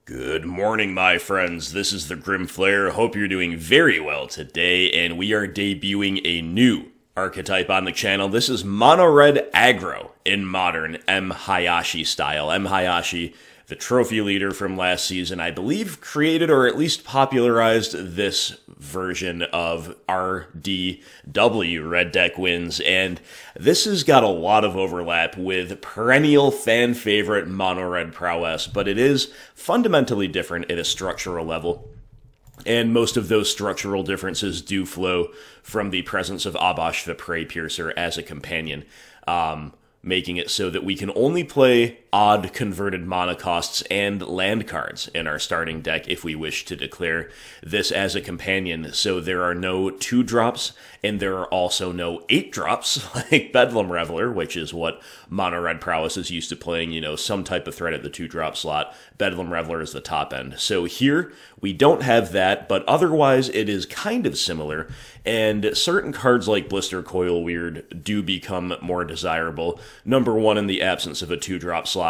Good morning, my friends. This is the Grim Flare. Hope you're doing very well today, and we are debuting a new archetype on the channel. This is Mono Red Aggro in modern M. Hayashi style. M. Hayashi, the trophy leader from last season, I believe created or at least popularized this version of RDW, Red Deck Wins, and this has got a lot of overlap with perennial fan favorite Mono Red Prowess, but it is fundamentally different at a structural level. And most of those structural differences do flow from the presence of Obosh the Preypiercer as a companion, making it so that we can only play odd converted mana costs and land cards in our starting deck if we wish to declare this as a companion. So there are no 2-drops, and there are also no 8-drops, like Bedlam Reveler, which is what Mono Red Prowess is used to playing, you know, some type of threat at the 2-drop slot. Bedlam Reveler is the top end. So here, we don't have that, but otherwise it is kind of similar, and certain cards like Blistercoil Weird do become more desirable. Number one, in the absence of a 2-drop slot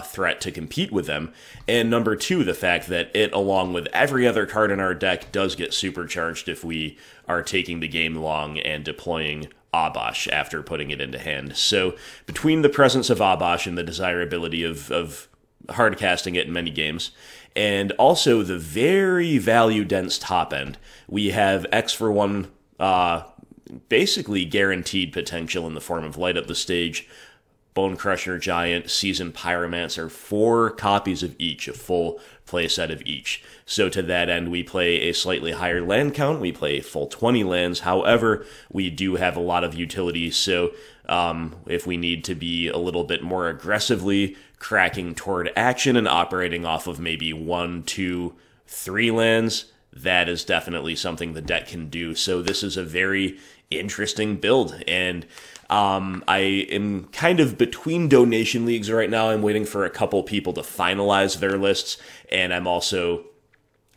threat to compete with them, and number two, the fact that it, along with every other card in our deck, does get supercharged if we are taking the game long and deploying Obosh after putting it into hand. So between the presence of Obosh and the desirability of hard casting it in many games, and also the very value-dense top end, we have X for 1 basically guaranteed potential in the form of Light Up the Stage, Bonecrusher Giant, Seasoned Pyromancer, 4 copies of each, a full playset of each. So to that end, we play a slightly higher land count, we play a full 20 lands, however, we do have a lot of utility, so if we need to be a little bit more aggressively cracking toward action and operating off of maybe 1, 2, 3 lands, that is definitely something the deck can do. So this is a very interesting build, and I am kind of between donation leagues right now. I'm waiting for a couple people to finalize their lists, and I'm also,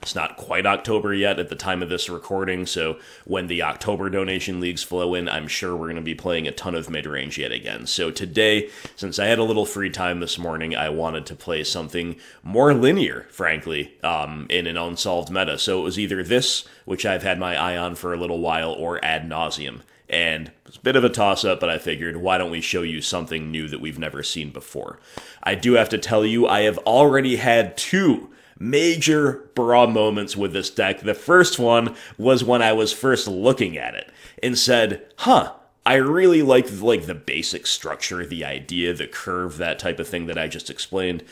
it's not quite October yet at the time of this recording, so when the October donation leagues flow in, I'm sure we're going to be playing a ton of mid-range yet again. So today, since I had a little free time this morning, I wanted to play something more linear, frankly, in an unsolved meta. So it was either this, which I've had my eye on for a little while, or Ad Nauseam. And it's a bit of a toss-up, but I figured, why don't we show you something new that we've never seen before? I do have to tell you, I have already had 2 major bra moments with this deck. The first one was when I was first looking at it and said, I really like the basic structure, the idea, the curve, that type of thing that I just explained,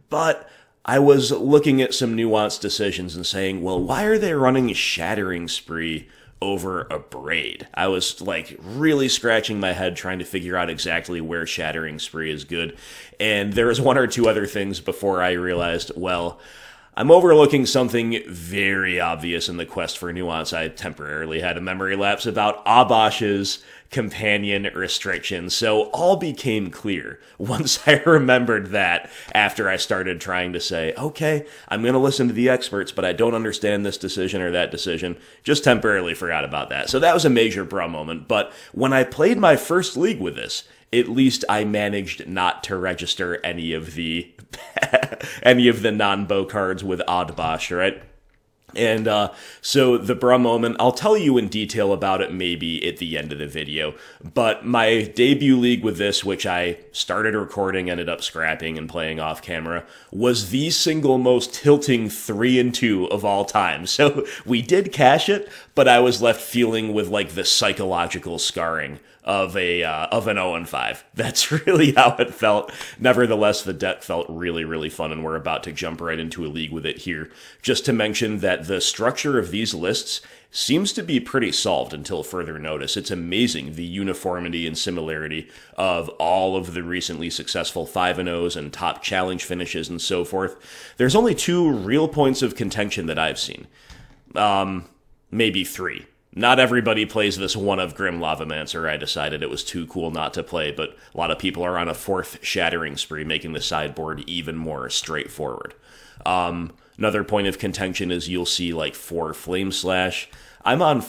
but I was looking at some nuanced decisions and saying, well, why are they running Shattering Spree over a Braid? I was like really scratching my head trying to figure out exactly where Shattering Spree is good, and there was 1 or 2 other things before I realized, well, I'm overlooking something very obvious in the quest for nuance. I temporarily had a memory lapse about Obosh's companion restrictions, so all became clear once I remembered that after I started trying to say, okay, I'm going to listen to the experts, but I don't understand this decision or that decision. Just temporarily forgot about that. So that was a major bra moment, but when I played my first league with this, at least I managed not to register any of the non-bow cards with Obosh, right? And so the bra moment, I'll tell you in detail about it maybe at the end of the video, but my debut league with this, which I started recording, ended up scrapping and playing off camera, was the single most tilting 3-2 of all time. So we did cash it, but I was left feeling with like the psychological scarring of an 0-5. That's really how it felt. Nevertheless, the deck felt really, really fun, and we're about to jump right into a league with it here. Just to mention that the structure of these lists seems to be pretty solved until further notice. It's amazing the uniformity and similarity of all of the recently successful 5-0s and top challenge finishes and so forth. There's only 2 real points of contention that I've seen. Maybe 3. Not everybody plays this one of Grim Lavamancer. I decided it was too cool not to play, but a lot of people are on a 4th Shattering Spree, making the sideboard even more straightforward. Another point of contention is you'll see like 4 Flame Slash. I'm on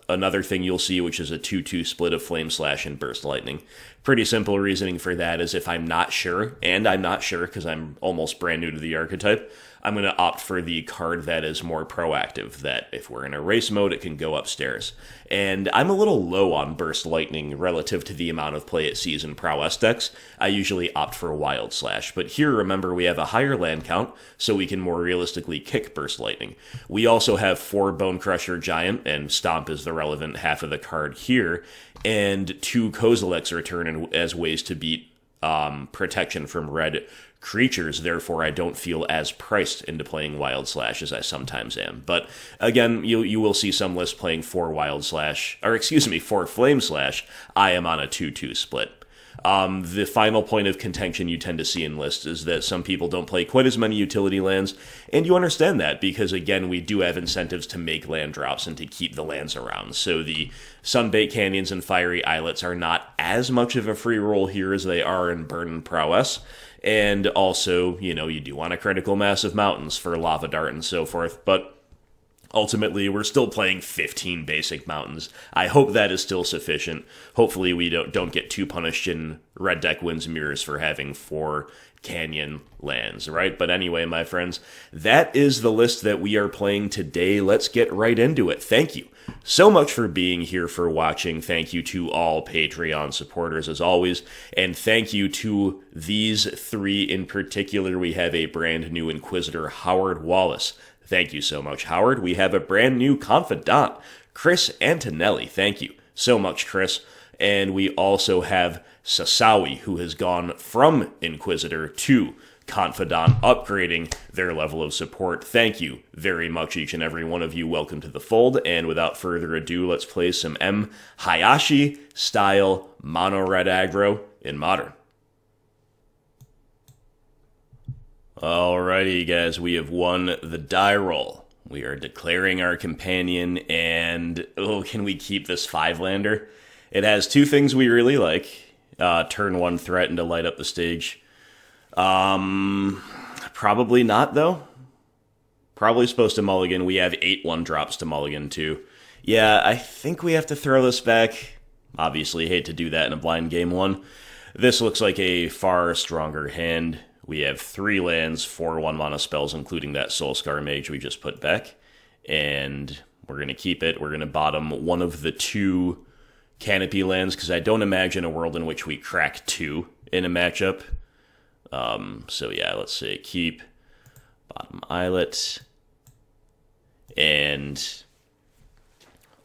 another thing you'll see, which is a 2-2 split of Flame Slash and Burst Lightning. Pretty simple reasoning for that is if I'm not sure, and I'm not sure because I'm almost brand new to the archetype, I'm going to opt for the card that is more proactive, that if we're in a race mode, it can go upstairs. And I'm a little low on Burst Lightning relative to the amount of play it sees in Prowess decks. I usually opt for Wild Slash, but here, remember, we have a higher land count, so we can more realistically kick Burst Lightning. We also have 4 Bonecrusher Giant, and Stomp is the relevant half of the card here, and 2 Kozileks return as ways to beat protection from red creatures, therefore I don't feel as priced into playing Wild Slash as I sometimes am. But again, you will see some lists playing 4 Wild Slash, or excuse me, 4 Flame Slash. I am on a 2-2 split. The final point of contention you tend to see in lists is that some people don't play quite as many utility lands, and you understand that because, again, we do have incentives to make land drops and to keep the lands around. So the Sunbaked Canyons and Fiery Islets are not as much of a free roll here as they are in Burn and Prowess. And also, you know, you do want a critical mass of mountains for Lava Dart and so forth, but ultimately, we're still playing 15 basic mountains. I hope that is still sufficient. Hopefully we don't get too punished in Red Deck Wins Mirrors for having 4 canyon lands, right? But anyway, my friends, that is the list that we are playing today. Let's get right into it. Thank you so much for being here, for watching. Thank you to all Patreon supporters, as always. And thank you to these 3 in particular. We have a brand new Inquisitor, Howard Wallace. Thank you so much, Howard. We have a brand new Confidant, Chris Antonelli. Thank you so much, Chris. And we also have Sasawi, who has gone from Inquisitor to Confidant, upgrading their level of support. Thank you very much, each and every one of you. Welcome to the fold. And without further ado, let's play some Hayashi style mono red aggro in Modern. Alrighty, guys, we have won the die roll. We are declaring our companion, and oh, can we keep this 5-lander? It has 2 things we really like. Turn 1 threaten to light up the stage. Probably not, though. Probably supposed to mulligan. We have 8 1-drops to mulligan, too. Yeah, I think we have to throw this back. Obviously, hate to do that in a blind game 1. This looks like a far stronger hand. We have 3 lands, 4 1-mana spells, including that Soul-Scar Mage we just put back. And we're going to keep it. We're going to bottom one of the 2 Canopy lands, because I don't imagine a world in which we crack 2 in a matchup. So yeah, let's say keep, bottom Islet. And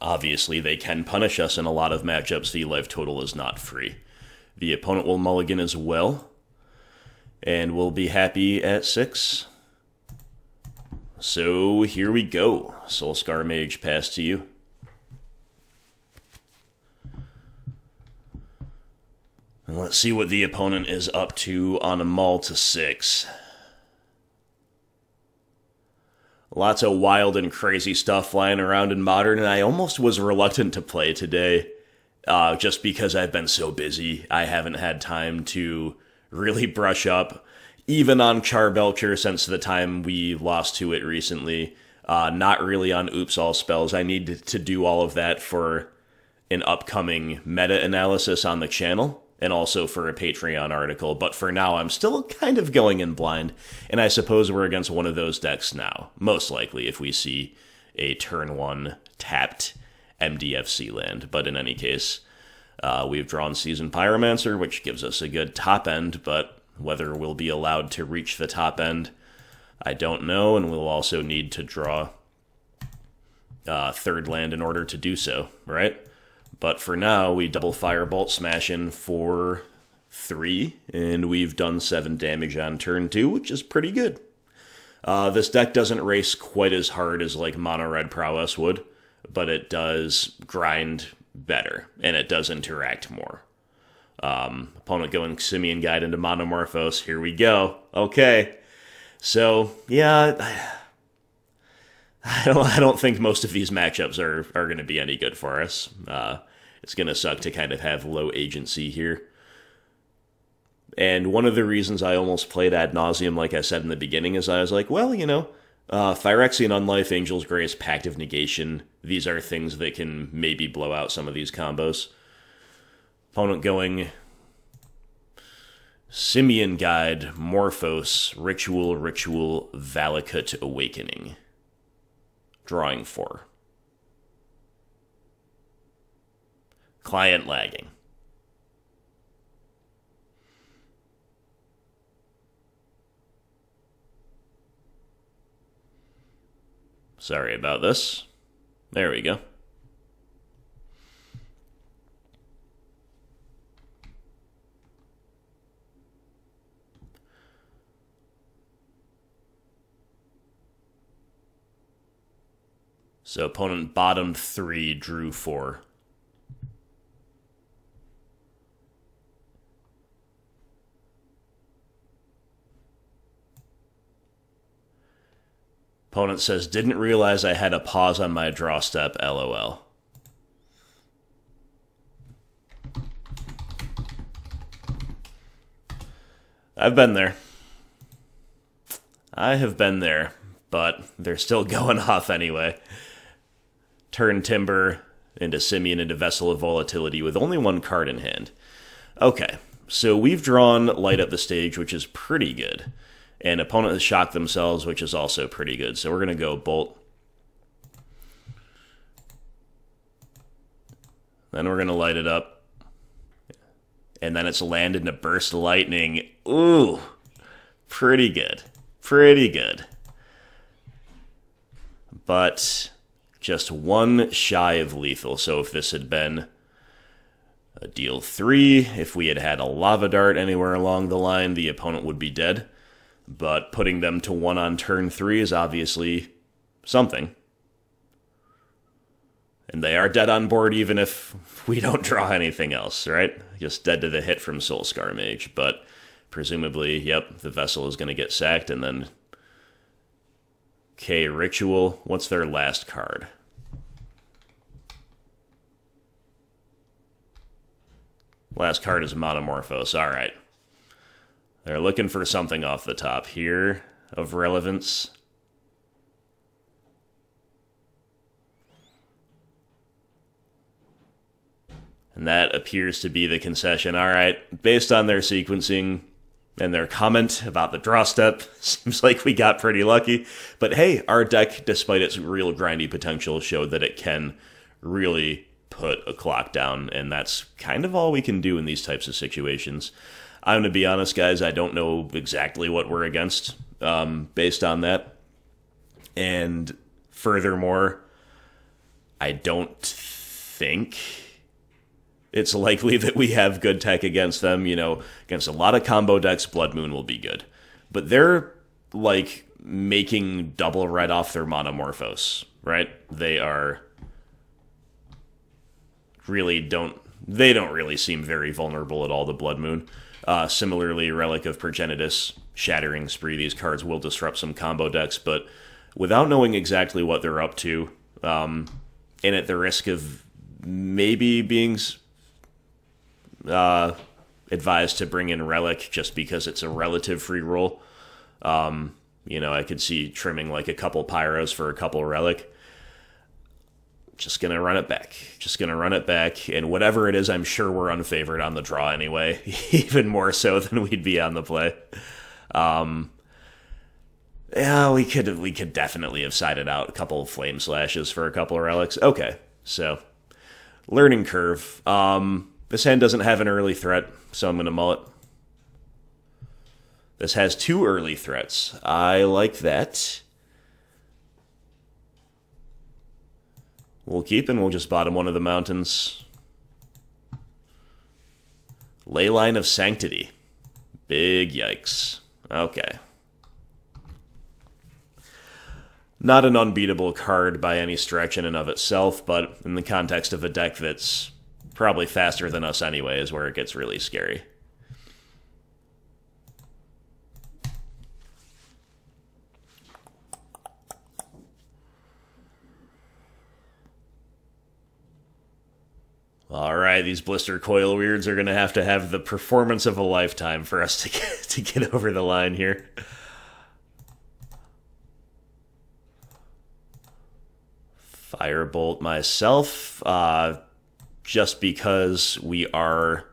obviously they can punish us in a lot of matchups. The life total is not free. The opponent will mulligan as well. And we'll be happy at 6. So here we go. Soul-Scar Mage, pass to you. And let's see what the opponent is up to on a mull to 6. Lots of wild and crazy stuff flying around in Modern, and I almost was reluctant to play today, just because I've been so busy. I haven't had time to really brush up, even on Belcher since the time we lost to it recently. Not really on Oops All Spells. I need to do all of that for an upcoming meta-analysis on the channel, and also for a Patreon article. But for now, I'm still kind of going in blind, and I suppose we're against one of those decks now. Most likely, if we see a turn 1 tapped MDFC land. But in any case, we've drawn Seasoned Pyromancer, which gives us a good top end, but whether we'll be allowed to reach the top end, I don't know, and we'll also need to draw 3rd land in order to do so, right? But for now, we double Firebolt, smash in for 3, and we've done 7 damage on turn 2, which is pretty good. This deck doesn't race quite as hard as like Mono Red Prowess would, but it does grind better, and it does interact more. Opponent going Simian Guide into Monomorphos. Here we go. Okay. So, yeah, I don't think most of these matchups are going to be any good for us. It's going to suck to kind of have low agency here. And one of the reasons I almost played ad nauseum, like I said in the beginning, is I was like, well, you know, Phyrexian Unlife, Angel's Grace, Pact of Negation. These are things that can maybe blow out some of these combos. Opponent going Simian Guide, Morphos, Ritual, Valakut Awakening. Drawing 4. Client lagging. Sorry about this. There we go. So opponent bottomed 3, drew 4. Opponent says, didn't realize I had a pause on my draw step, LOL. I've been there. I have been there, but they're still going off anyway. Turn Timber into Simian into Vessel of Volatility with only 1 card in hand. Okay, so we've drawn Light Up the Stage, which is pretty good. And opponent has shocked themselves, which is also pretty good. So we're going to go Bolt. Then we're going to light it up. And then it's land into Burst Lightning. Ooh, pretty good. Pretty good. But just 1 shy of lethal. So if this had been a deal 3, if we had had a Lava Dart anywhere along the line, the opponent would be dead. But putting them to 1 on turn 3 is obviously something. And they are dead on board even if we don't draw anything else, right? Just dead to the hit from Soul-Scar Mage. But presumably, yep, the Vessel is going to get sacked. And then, okay, Ritual. What's their last card? Last card is Monomorphos. All right. They're looking for something off the top here of relevance. And that appears to be the concession. All right, based on their sequencing and their comment about the draw step, seems like we got pretty lucky. But hey, our deck, despite its real grindy potential, showed that it can really put a clock down, and that's kind of all we can do in these types of situations. I'm going to be honest, guys, I don't know exactly what we're against based on that. And furthermore, I don't think it's likely that we have good tech against them. You know, against a lot of combo decks, Blood Moon will be good. But they're, like, making double red off their Monomorphos, right? They are really they don't really seem very vulnerable at all to Blood Moon. Similarly, Relic of Progenitus, Shattering Spree, these cards will disrupt some combo decks, but without knowing exactly what they're up to, and at the risk of maybe being advised to bring in Relic just because it's a relative free roll, you know, I could see trimming like a couple Pyros for a couple Relic. Just going to run it back. Just going to run it back. And whatever it is, I'm sure we're unfavored on the draw anyway. Even more so than we'd be on the play. Yeah, we could definitely have sided out a couple of Flame Slashes for a couple of Relics. Okay, so learning curve. This hand doesn't have an early threat, so I'm going to mull it. This has 2 early threats. I like that. We'll keep and we'll just bottom one of the mountains. Leyline of Sanctity. Big yikes. Okay. Not an unbeatable card by any stretch in and of itself, but in the context of a deck that's probably faster than us anyway is where it gets really scary. Alright, these Blistercoil Weirds are going to have the performance of a lifetime for us to get over the line here. Firebolt myself, just because we are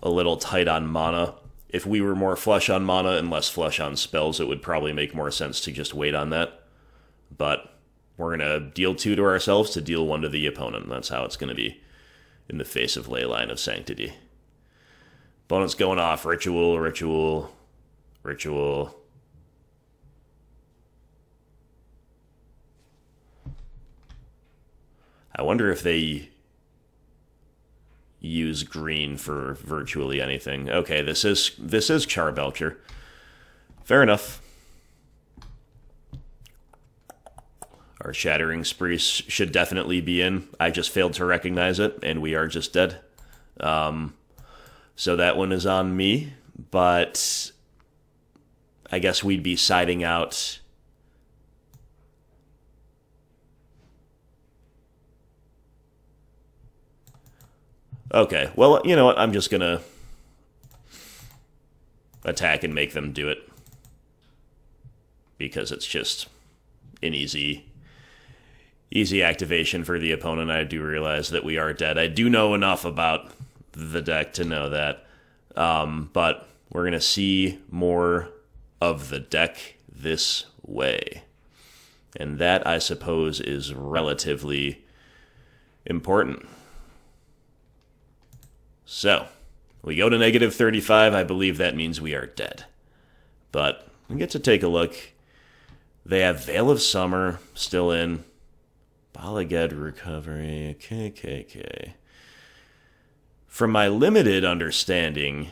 a little tight on mana. If we were more flush on mana and less flush on spells, it would probably make more sense to just wait on that. But we're going to deal 2 to ourselves to deal 1 to the opponent. That's how it's going to be in the face of Leyline of Sanctity. Opponent's going off. Ritual, Ritual, Ritual. I wonder if they use green for virtually anything. Okay, this is Belcher. Fair enough. Our Shattering Spree should definitely be in. I just failed to recognize it, and we are just dead. So that one is on me, but I guess we'd be siding out. Okay, well, you know what? I'm just gonna attack and make them do it. Because it's just an easy activation for the opponent. I do realize that we are dead. I do know enough about the deck to know that. But we're gonna see more of the deck this way. And that, I suppose, is relatively important. So, we go to negative 35. I believe that means we are dead. But we get to take a look. They have Veil of Summer still in. Balaged Recovery. KKK. From my limited understanding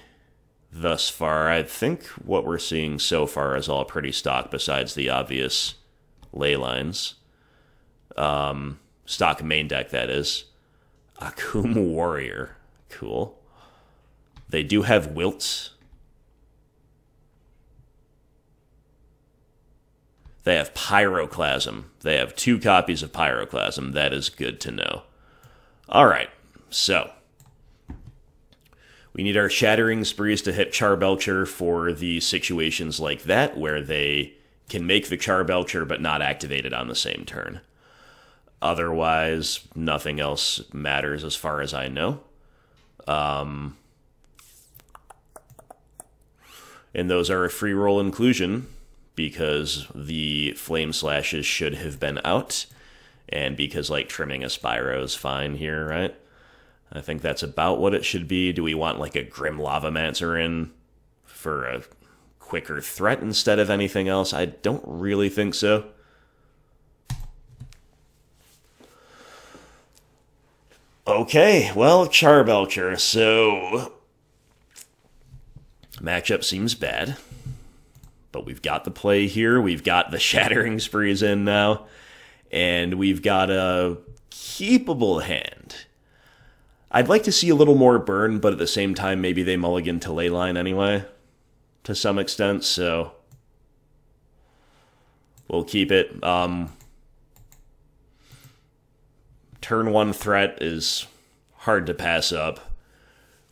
thus far, I think what we're seeing so far is all pretty stock besides the obvious ley lines. Stock main deck, that is. Akum Warrior. Cool. They do have Wilt. They have Pyroclasm. They have 2 copies of Pyroclasm. That is good to know. Alright, so we need our Shattering Sprees to hit Belcher for the situations like that, where they can make the Belcher but not activate it on the same turn. Otherwise, nothing else matters as far as I know. And those are a free roll inclusion, because the Flame Slashes should have been out, and because, like, trimming a Spyro is fine here, right? I think that's about what it should be. Do we want, like, a Grim Lavamancer in for a quicker threat instead of anything else? I don't really think so. Okay, well, Belcher, so matchup seems bad, but we've got the play here. We've got the Shattering Sprees in now, and we've got a keepable hand. I'd like to see a little more burn, but at the same time, maybe they mulligan to Leyline anyway, to some extent, so we'll keep it. Turn 1 threat is hard to pass up.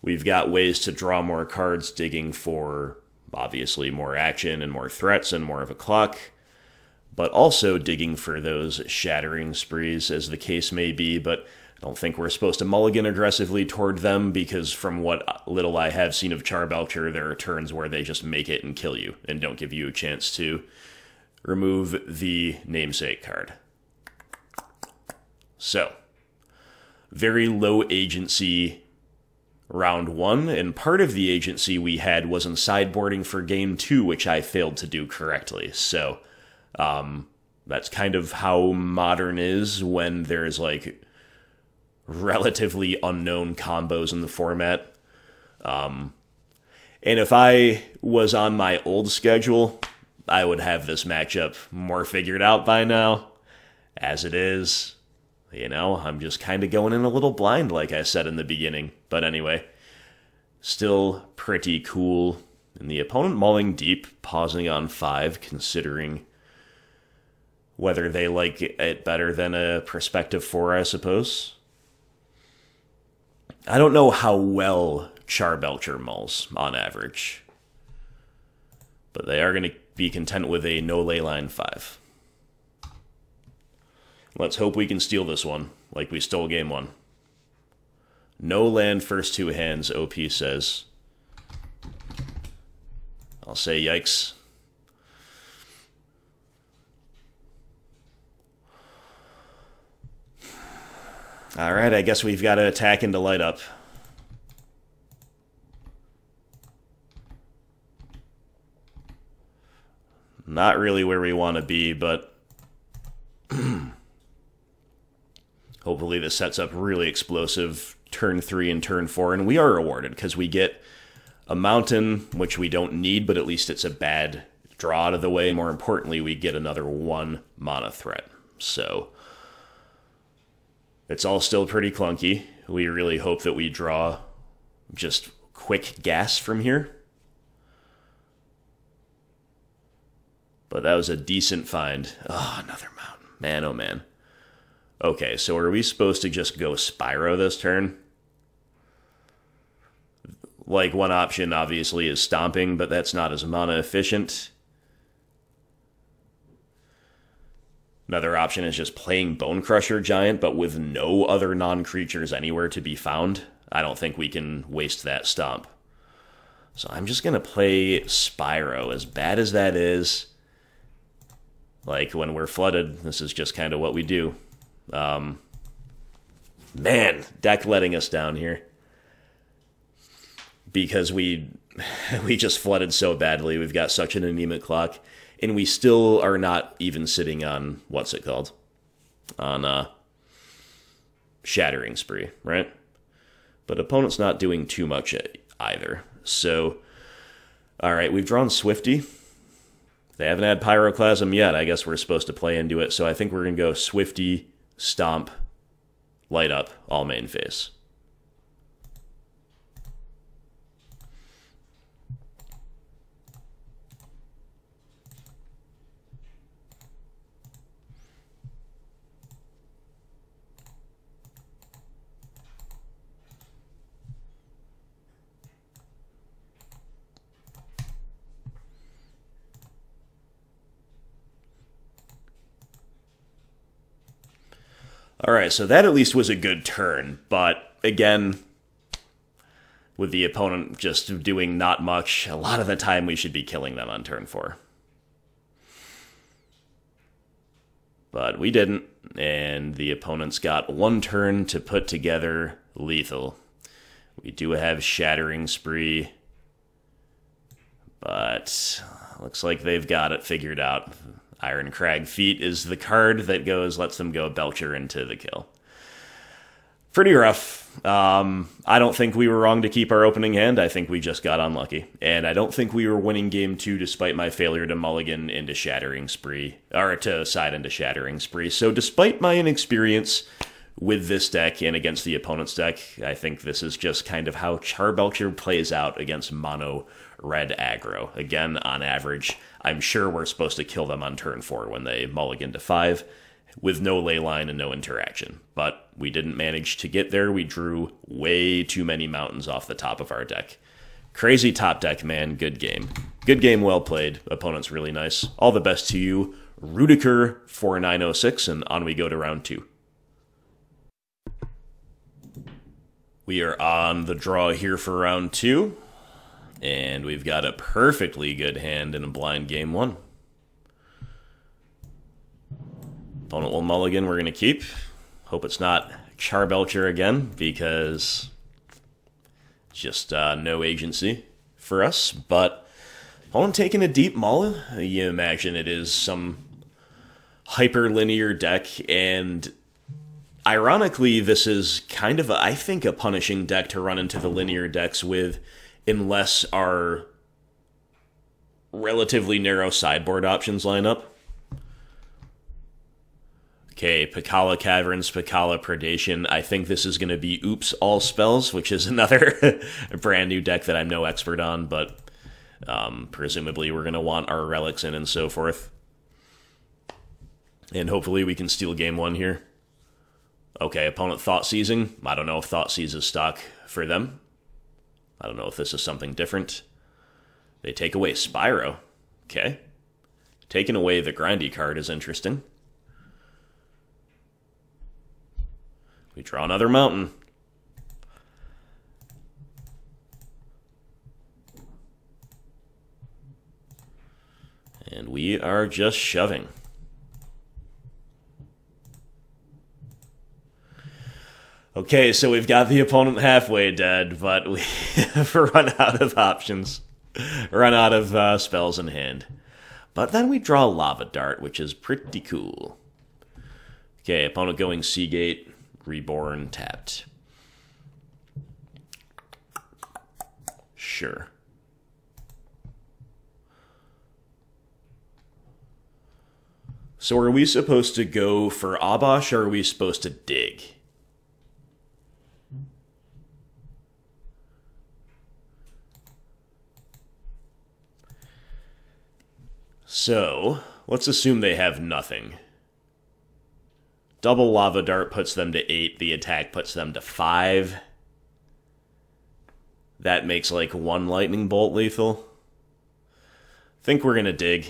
We've got ways to draw more cards, digging for, obviously, more action and more threats and more of a clock, but also digging for those Shattering Sprees, as the case may be, but I don't think we're supposed to mulligan aggressively toward them, because from what little I have seen of Belcher, there are turns where they just make it and kill you, and don't give you a chance to remove the namesake card. So, very low agency round 1, and part of the agency we had was in sideboarding for game 2, which I failed to do correctly. So, that's kind of how Modern is when there's, like, relatively unknown combos in the format. And if I was on my old schedule, I would have this matchup more figured out by now. As it is, you know, I'm just kind of going in a little blind, like I said in the beginning. But anyway, still pretty cool. And the opponent mulling deep, pausing on 5, considering whether they like it better than a Perspective 4, I suppose. I don't know how well Belcher mulls on average, but they are going to be content with a no Leyline 5. Let's hope we can steal this one, like we stole game 1. No land first 2 hands, OP says. I'll say yikes. Alright, I guess we've got to attack into light up. Not really where we want to be, but hopefully this sets up really explosive turn 3 and turn 4, and we are rewarded because we get a mountain, which we don't need, but at least it's a bad draw out of the way. More importantly, we get another 1 mana threat. So it's all still pretty clunky. We really hope that we draw just quick gas from here. But that was a decent find. Oh, another mountain. Man, oh man. Okay, so are we supposed to just go Spyro this turn? Like, one option, obviously, is stomping, but that's not as mana efficient. Another option is just playing Bonecrusher Giant, but with no other non-creatures anywhere to be found. I don't think we can waste that stomp. So I'm just going to play Spyro, as bad as that is. Like, when we're flooded, this is just kind of what we do. Man, deck letting us down here. Because we just flooded so badly. We've got such an anemic clock. And we still are not even sitting on, what's it called? On Shattering Spree, right? But opponent's not doing too much either. So, alright, we've drawn Swifty. They haven't had Pyroclasm yet. I guess we're supposed to play into it. So I think we're going to go Swifty, Stomp, Light Up, all main phase. Alright, so that at least was a good turn, but again, with the opponent just doing not much, a lot of the time we should be killing them on turn 4. But we didn't, and the opponent's got 1 turn to put together lethal. We do have Shattering Spree, but looks like they've got it figured out. Iron Crag Feet is the card that lets them go Belcher into the kill. Pretty rough. I don't think we were wrong to keep our opening hand. I think we just got unlucky. And I don't think we were winning game 2 despite my failure to mulligan into Shattering Spree, or to side into Shattering Spree. So despite my inexperience with this deck and against the opponent's deck, I think this is just kind of how Charbelcher plays out against mono red aggro. Again, on average, I'm sure we're supposed to kill them on turn 4 when they mulligan to 5 with no ley line and no interaction. But we didn't manage to get there. We drew way too many mountains off the top of our deck. Crazy top deck, man. Good game. Good game, well played. Opponent's really nice. All the best to you, Rudiker4906, and on we go to round 2. We are on the draw here for round 2. And we've got a perfectly good hand in a blind game 1. Opponent will mulligan, we're going to keep. Hope it's not Charbelcher again, because just no agency for us. But opponent taking a deep mull. You imagine it is some hyper-linear deck, and ironically, this is kind of, I think, a punishing deck to run into the linear decks with, unless our relatively narrow sideboard options line up. Okay, Pacala Caverns, Pacala Predation. I think this is going to be Oops All Spells, which is another brand new deck that I'm no expert on, but presumably we're going to want our relics in and so forth. And hopefully we can steal game 1 here. Okay, opponent Thought Seizing. I don't know if Thought Seize is stock for them. I don't know if this is something different. They take away Spyro. Okay. Taking away the Grindy card is interesting. We draw another mountain. And we are just shoving. Okay, so we've got the opponent halfway dead, but we have run out of options. Run out of spells in hand. But then we draw Lava Dart, which is pretty cool. Okay, opponent going Seagate, Reborn, tapped. Sure. So are we supposed to go for Obosh, or are we supposed to dig? So, let's assume they have nothing. Double Lava Dart puts them to 8, the attack puts them to 5. That makes like 1 Lightning Bolt lethal. Think we're gonna dig.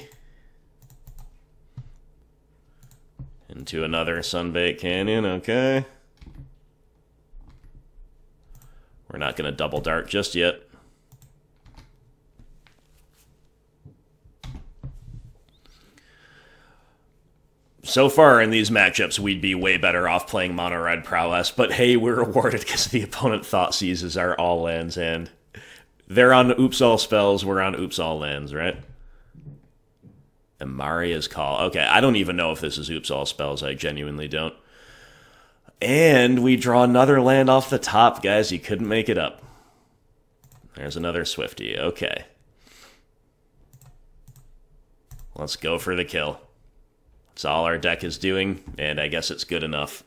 Into another Sunbaked Canyon, okay. We're not gonna double dart just yet. So far in these matchups, we'd be way better off playing Mono Red Prowess, but hey, we're rewarded because the opponent Thought Seizes our all lands, and they're on Oops All Spells, we're on Oops All Lands, right? Amaria's Call. Okay, I don't even know if this is Oops All Spells, I genuinely don't. And we draw another land off the top, guys, you couldn't make it up. There's another Swiftie, okay. Let's go for the kill. That's all our deck is doing, and I guess it's good enough.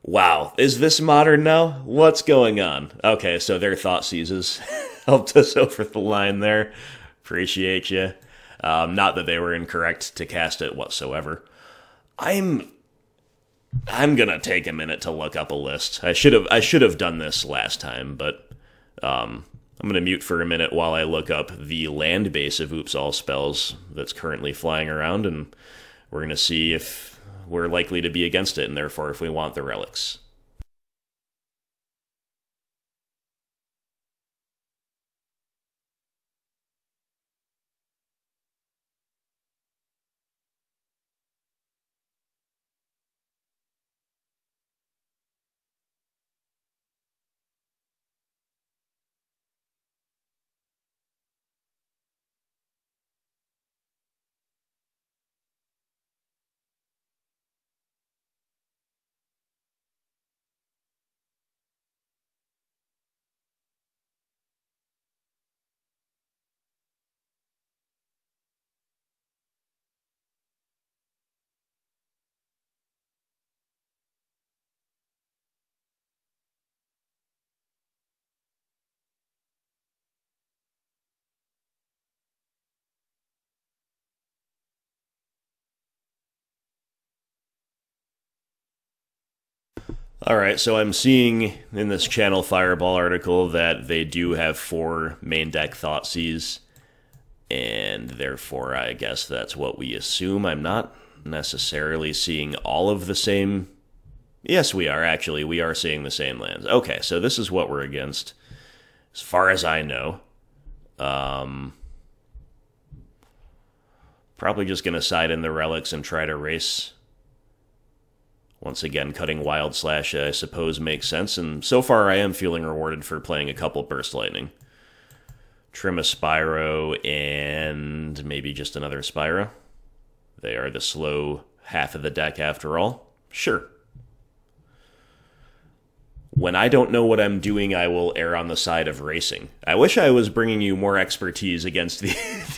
Wow, is this modern now? What's going on? Okay, so their Thought Seizes helped us over the line there. Appreciate you. Not that they were incorrect to cast it whatsoever. I'm gonna take a minute to look up a list. I should have done this last time, but I'm gonna mute for a minute while I look up the land base of Oops All Spells that's currently flying around, and we're going to see if we're likely to be against it, and therefore if we want the relics. Alright, so I'm seeing in this Channel Fireball article that they do have 4 main deck Thoughtseize, and therefore I guess that's what we assume. I'm not necessarily seeing all of the same... Yes, we are, actually. We are seeing the same lands. Okay, so this is what we're against, as far as I know. Probably just going to side in the relics and try to race. Once again, cutting Wild Slash, I suppose, makes sense, and so far I am feeling rewarded for playing a couple Burst Lightning. Trim a Spyro, and maybe just another Spyro. They are the slow half of the deck after all. Sure. When I don't know what I'm doing, I will err on the side of racing. I wish I was bringing you more expertise against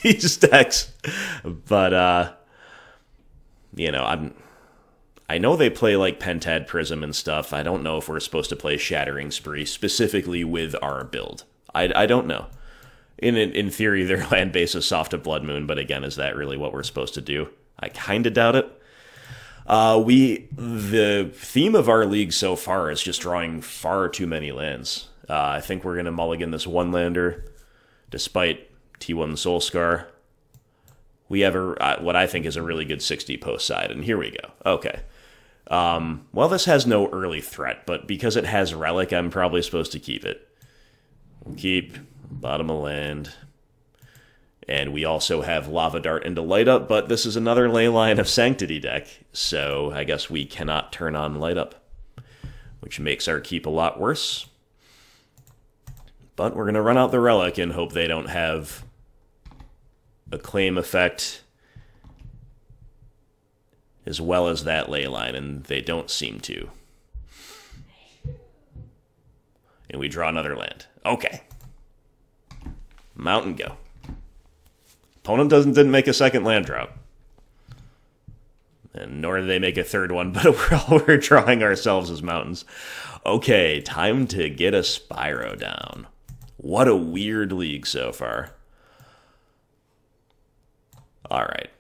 these decks, but, you know, I know they play like Pentad Prism and stuff. I don't know if we're supposed to play Shattering Spree specifically with our build. I don't know. In theory, their land base is Soft of Blood Moon, but again, is that really what we're supposed to do? I kind of doubt it. The theme of our league so far is just drawing far too many lands. I think we're going to mulligan this one-lander, despite T1 Soul-Scar. We have what I think is a really good 60 post side, and here we go. Okay. Well, this has no early threat, but because it has Relic, I'm probably supposed to keep it. We'll keep bottom of land. And we also have Lava Dart into Light Up, but this is another Leyline of Sanctity deck, so I guess we cannot turn on Light Up, which makes our keep a lot worse. But we're going to run out the Relic and hope they don't have a claim effect as well as that Leyline, and they don't seem to. And we draw another land. Okay. Mountain go. Opponent didn't make a second land drop. And nor did they make a third one, but we're drawing ourselves as mountains. Okay, time to get a Spyro down. What a weird league so far. Alright.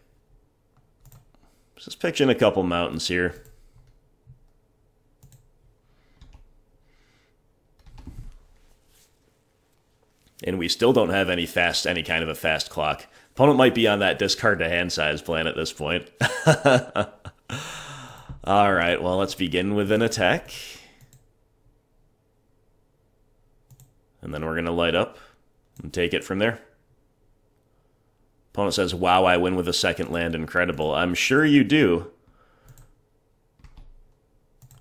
Just pitching a couple mountains here. And we still don't have any kind of a fast clock. Opponent might be on that discard to hand size plan at this point. Alright, well, let's begin with an attack. And then we're going to light up and take it from there. Opponent says, wow, I win with a second land, incredible. I'm sure you do.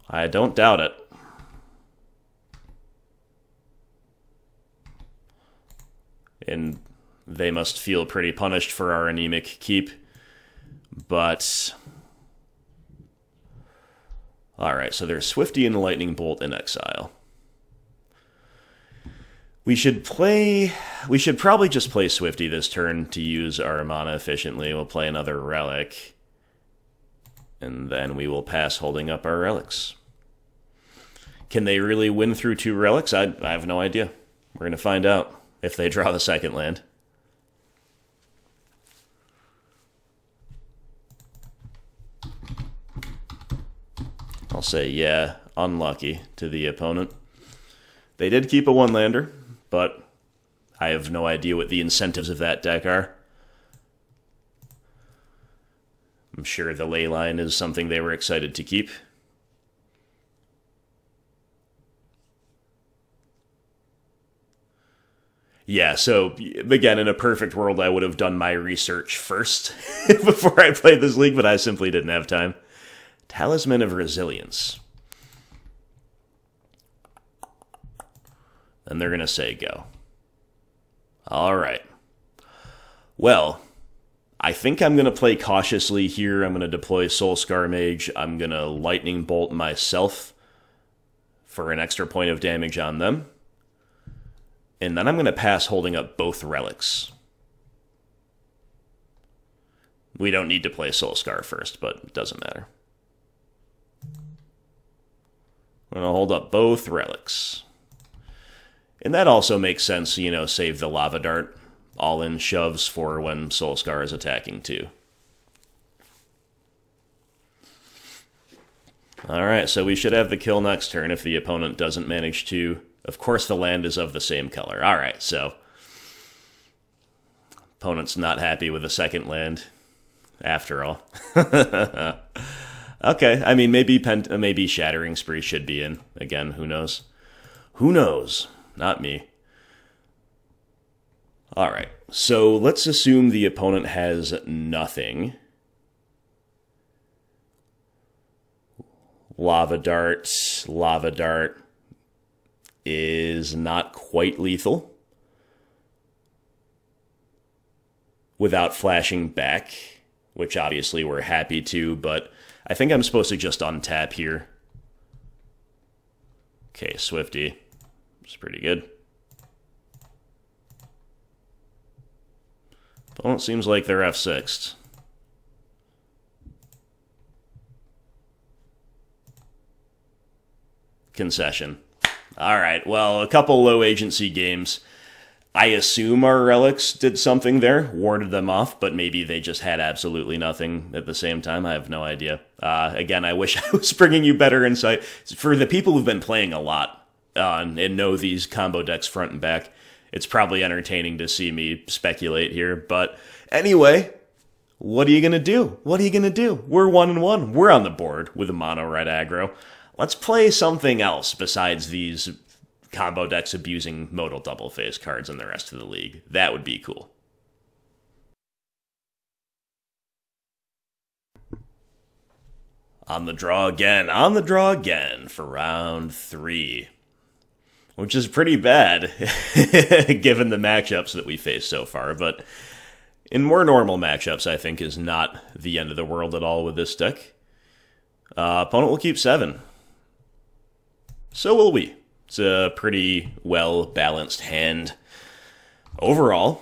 I don't doubt it. And they must feel pretty punished for our anemic keep. But alright, so there's Swifty and Lightning Bolt in exile. We should probably just play Swifty this turn to use our mana efficiently. We'll play another Relic. And then we will pass holding up our Relics. Can they really win through 2 Relics? I have no idea. We're going to find out if they draw the second land. I'll say, yeah, unlucky to the opponent. They did keep a one-lander, but I have no idea what the incentives of that deck are. I'm sure the Leyline is something they were excited to keep. Yeah, so, again, in a perfect world, I would have done my research first before I played this league, but I simply didn't have time. Talisman of Resilience. And they're going to say go. Alright. Well, I think I'm going to play cautiously here. I'm going to deploy Soul-Scar Mage. I'm going to Lightning Bolt myself for an extra point of damage on them. And then I'm going to pass holding up both Relics. We don't need to play Soul-Scar first, but it doesn't matter. I'm going to hold up both Relics. And that also makes sense, you know, save the Lava Dart all-in shoves for when Soul-Scar is attacking too. Alright, so we should have the kill next turn if the opponent doesn't manage to... Of course the land is of the same color. Alright, so... Opponent's not happy with the second land, after all. Okay, I mean, maybe Shattering Spree should be in. Again, who knows? Who knows? Not me. Alright, so let's assume the opponent has nothing. Lava Dart is not quite lethal. Without flashing back, which obviously we're happy to, but I think I'm supposed to just untap here. Okay, Swifty. It's pretty good. Opponent seems like they're F6'd. Concession. Alright, well, a couple low agency games. I assume our Relics did something there, warded them off, but maybe they just had absolutely nothing at the same time. I have no idea. Again, I wish I was bringing you better insight. For the people who've been playing a lot and know these combo decks front and back, it's probably entertaining to see me speculate here. But anyway, What are you going to do? What are you going to do? We're 1-1. We're on the board with a mono-red aggro. Let's play something else besides these combo decks abusing modal double face cards in the rest of the league. That would be cool. On the draw again for round 3. Which is pretty bad, given the matchups that we faced so far, but in more normal matchups, I think, is not the end of the world at all with this deck. Opponent will keep 7. So will we. It's a pretty well-balanced hand overall.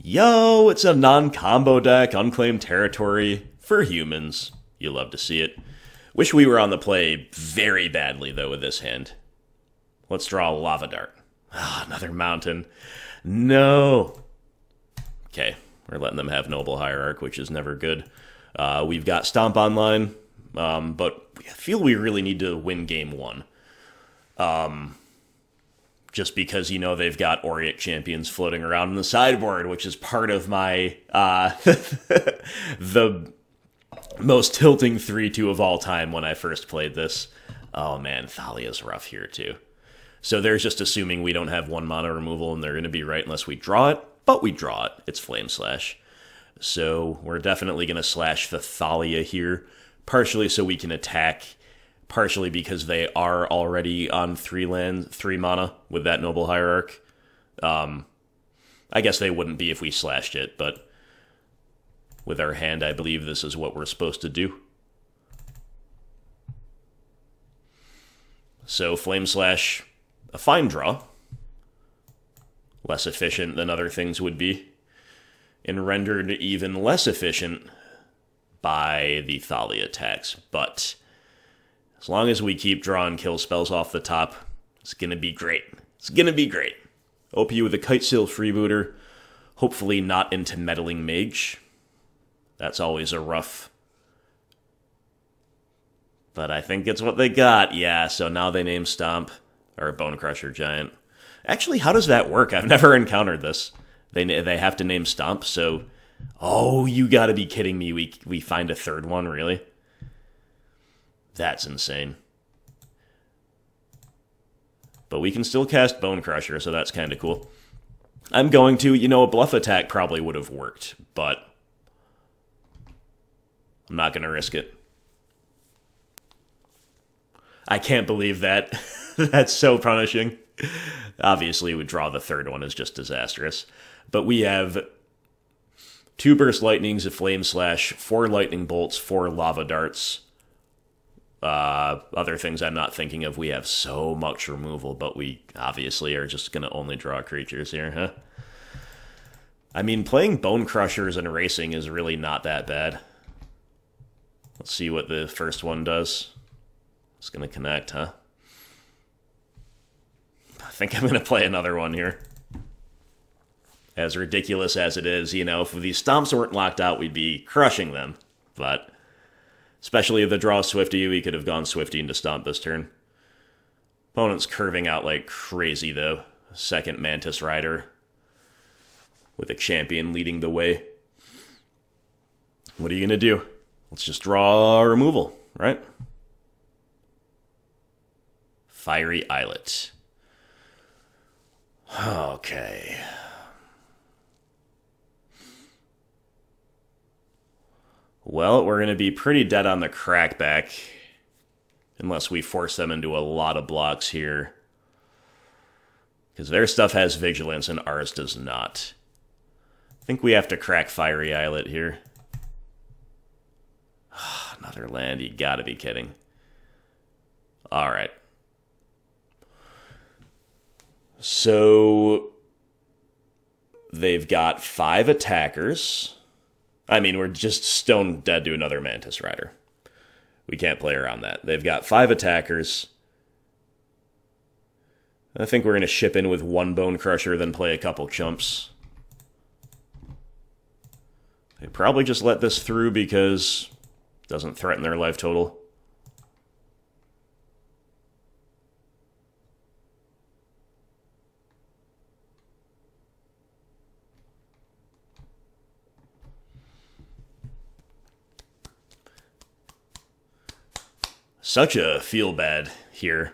Yo, it's a non-combo deck, unclaimed territory for humans. You love to see it. Wish we were on the play very badly, though, with this hand. Let's draw a Lava Dart. Ah, another mountain. No. Okay, we're letting them have Noble Hierarch, which is never good. We've got Stomp online, but I feel we really need to win game 1. Just because, you know, they've got Auric champions floating around in the sideboard, which is part of my, the most tilting 3-2 of all time when I first played this. Oh man, Thalia's rough here too. So they're just assuming we don't have 1 mana removal, and they're going to be right unless we draw it, but we draw it. It's Flame Slash. So we're definitely going to slash the Thalia here, partially so we can attack, partially because they are already on 3 mana with that Noble Hierarch. I guess they wouldn't be if we slashed it, but with our hand, I believe this is what we're supposed to do. So Flame Slash, a fine draw. Less efficient than other things would be. And rendered even less efficient by the Thalia attacks. But as long as we keep drawing kill spells off the top, it's going to be great. It's going to be great. OP with a Kitesail Freebooter. Hopefully not into Meddling Mage. That's always a rough. But I think it's what they got. Yeah, so now they name Stomp, or Bonecrusher Giant. Actually, how does that work? I've never encountered this. They have to name Stomp, so... Oh, you gotta be kidding me. We find a 3rd one, really? That's insane. But we can still cast Bonecrusher, so that's kind of cool. I'm going to, you know, a bluff attack probably would have worked, but I'm not going to risk it. I can't believe that. That's so punishing. Obviously, we draw the 3rd one is just disastrous. But we have 2 Burst Lightnings, a Flame Slash, 4 Lightning Bolts, 4 Lava Darts. Other things I'm not thinking of. We have so much removal, but we obviously are just going to only draw creatures here, huh? I mean, playing Bone Crushers and Erasing is really not that bad. Let's see what the first one does. It's going to connect, huh? I think I'm going to play another one here. As ridiculous as it is, you know, if these Stomps weren't locked out, we'd be crushing them. But especially if the draw Swifty, we could have gone Swifty into Stomp this turn. Opponent's curving out like crazy, though. Second Mantis Rider. With a champion leading the way. What are you going to do? Let's just draw removal, right? Fiery Islet. Okay. Well, we're going to be pretty dead on the crackback. Unless we force them into a lot of blocks here. Because their stuff has Vigilance and ours does not. I think we have to crack Fiery Islet here. Another land, you gotta be kidding. Alright. So they've got 5 attackers. I mean, we're just stone dead to another Mantis Rider. We can't play around that. They've got 5 attackers. I think we're going to ship in with 1 Bonecrusher, then play a couple chumps. They probably just let this through because it doesn't threaten their life total. Such a feel-bad here.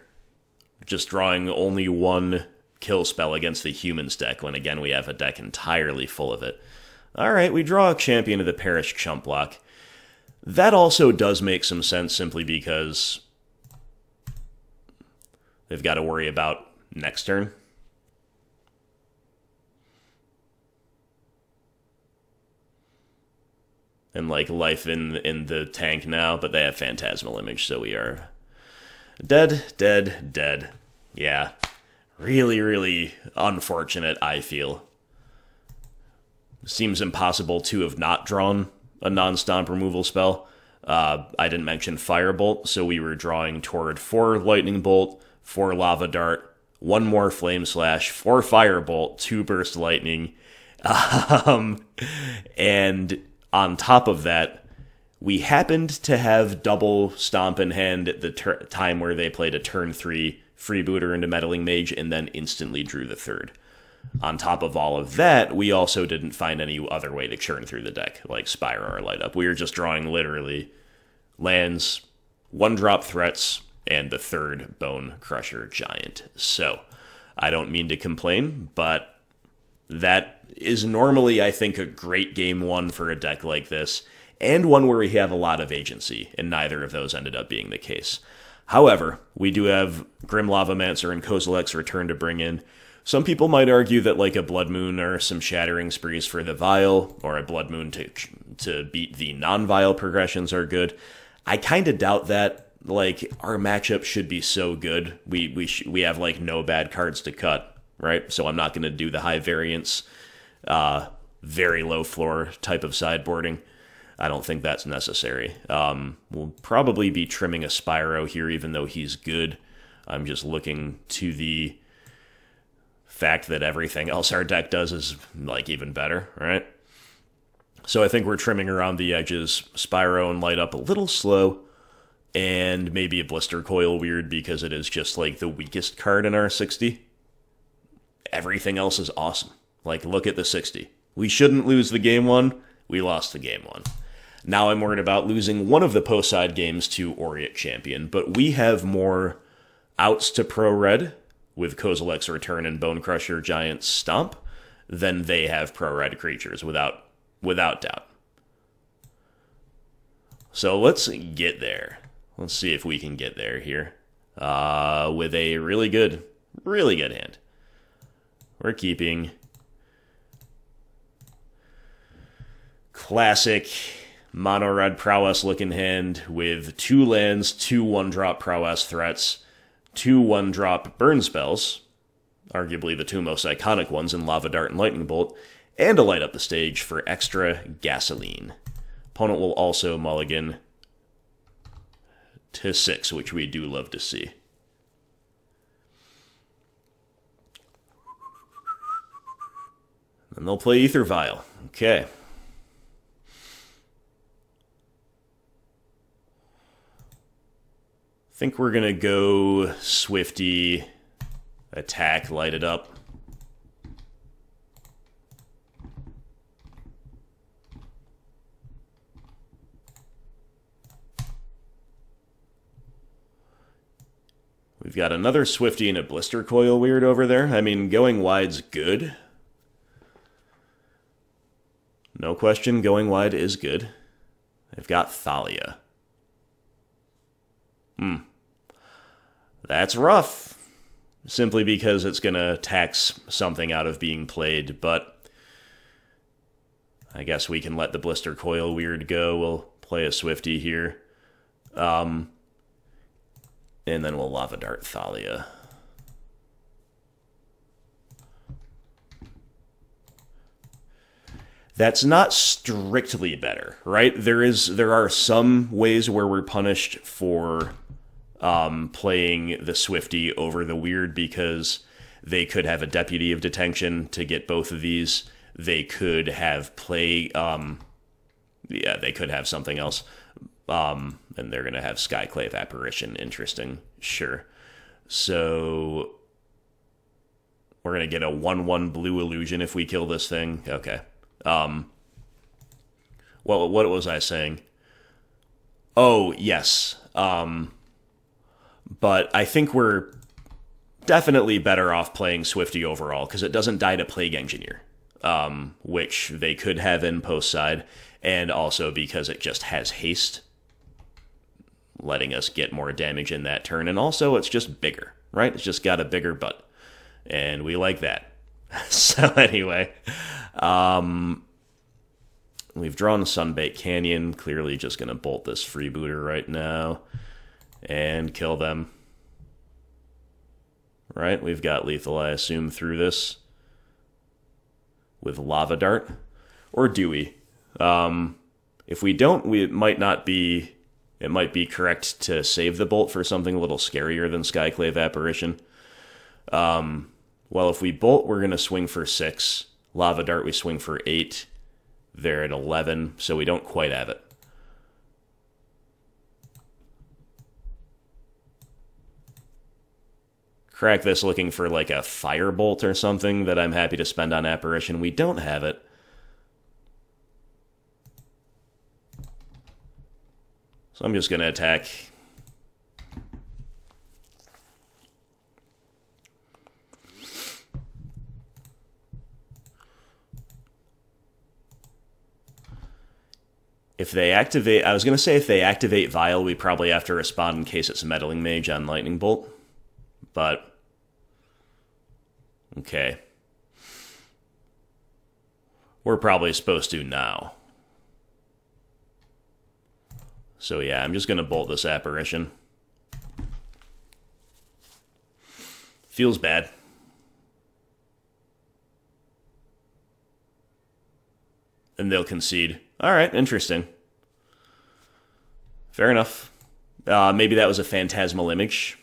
Just drawing only one kill spell against the humans deck, when again we have a deck entirely full of it. Alright, we draw a Champion of the Parish chump block. That also does make some sense, simply because they've got to worry about next turn. And, like, life in the tank now, but they have Phantasmal Image, so we are dead, dead, dead. Yeah. Really, really unfortunate, I feel. Seems impossible to have not drawn a non-stomp removal spell. I didn't mention Firebolt, so we were drawing toward 4 Lightning Bolt, 4 Lava Dart, 1 more Flame Slash, 4 Firebolt, 2 Burst Lightning, and on top of that, we happened to have double Stomp in hand at the time where they played a turn 3 Freebooter into Meddling Mage and then instantly drew the 3rd. On top of all of that, we also didn't find any other way to churn through the deck, like Spyro or Light Up. We were just drawing literally lands, 1-drop threats, and the 3rd Bonecrusher Giant. So, I don't mean to complain, but that is normally, I think, a great game 1 for a deck like this, and one where we have a lot of agency, and neither of those ended up being the case. However, we do have Grim Lavamancer and Kozilek's Return to bring in. Some people might argue that, like, a Blood Moon or some Shattering Sprees for the Vial, or a Blood Moon to beat the non-Vial progressions are good. I kind of doubt that. Like, our matchup should be so good. We have, like, no bad cards to cut, right? So I'm not going to do the high variance, very low floor type of sideboarding. I don't think that's necessary. We'll probably be trimming a Spyro here, even though he's good. I'm just looking to the fact that everything else our deck does is, like, even better, right? So I think we're trimming around the edges. Spyro and Light Up a little slow, and maybe a Blistercoil Weird because it is just, like, the weakest card in our 60. Everything else is awesome. Like, look at the 60. We shouldn't lose the game 1. We lost the game 1. Now I'm worried about losing one of the post-side games to Aureate Champion, but we have more outs to Pro-Red with Kozilek's Return and Bonecrusher Giant Stomp than they have Pro-Red creatures, without doubt. So let's get there. Let's see if we can get there here. With a really good hand. We're keeping classic mono red prowess looking hand with 2 lands, 2 1-drop prowess threats, 2 1-drop burn spells, arguably the 2 most iconic ones in Lava Dart and Lightning Bolt, and a Light Up the Stage for extra gasoline. Opponent will also mulligan to 6, which we do love to see. And they'll play Ether Vial. Okay. I think we're going to go Swifty, attack, light it up. We've got another Swifty and a Blistercoil Weird over there. I mean, going wide's good. No question, going wide is good. They've got Thalia. That's rough. Simply because it's going to tax something out of being played, but I guess we can let the Blistercoil Weird go. We'll play a Swifty here. And then we'll Lava Dart Thalia. That's not strictly better, right? There are some ways where we're punished for playing the Swifty over the Weird because they could have a Deputy of Detention to get both of these. They could have they could have something else. And they're going to have Skyclave Apparition. Interesting. Sure. So we're going to get a 1/1 blue illusion if we kill this thing. Okay. What was I saying? Oh, yes. But I think we're definitely better off playing Swifty overall, because it doesn't die to Plague Engineer, which they could have in post side, and also because it just has haste, letting us get more damage in that turn, and also it's just bigger, right? It's just got a bigger butt, and we like that. So anyway, we've drawn Sunbaked Canyon, clearly just going to bolt this freebooter right now and kill them. Right, we've got lethal, I assume, through this with Lava Dart, or do we? If we don't, it might be correct to save the bolt for something a little scarier than Skyclave Apparition. Well, if we bolt, we're going to swing for 6. Lava Dart, we swing for 8. They're at 11, so we don't quite have it. Crack this looking for like a Firebolt or something that I'm happy to spend on Apparition. We don't have it. So I'm just going to attack. If they activate, I was going to say if they activate Vial, we probably have to respond in case it's Meddling Mage on Lightning Bolt. But, okay. We're probably supposed to now. So yeah, I'm just going to bolt this Apparition. Feels bad. And they'll concede. Alright, interesting. Fair enough. Maybe that was a phantasmal image.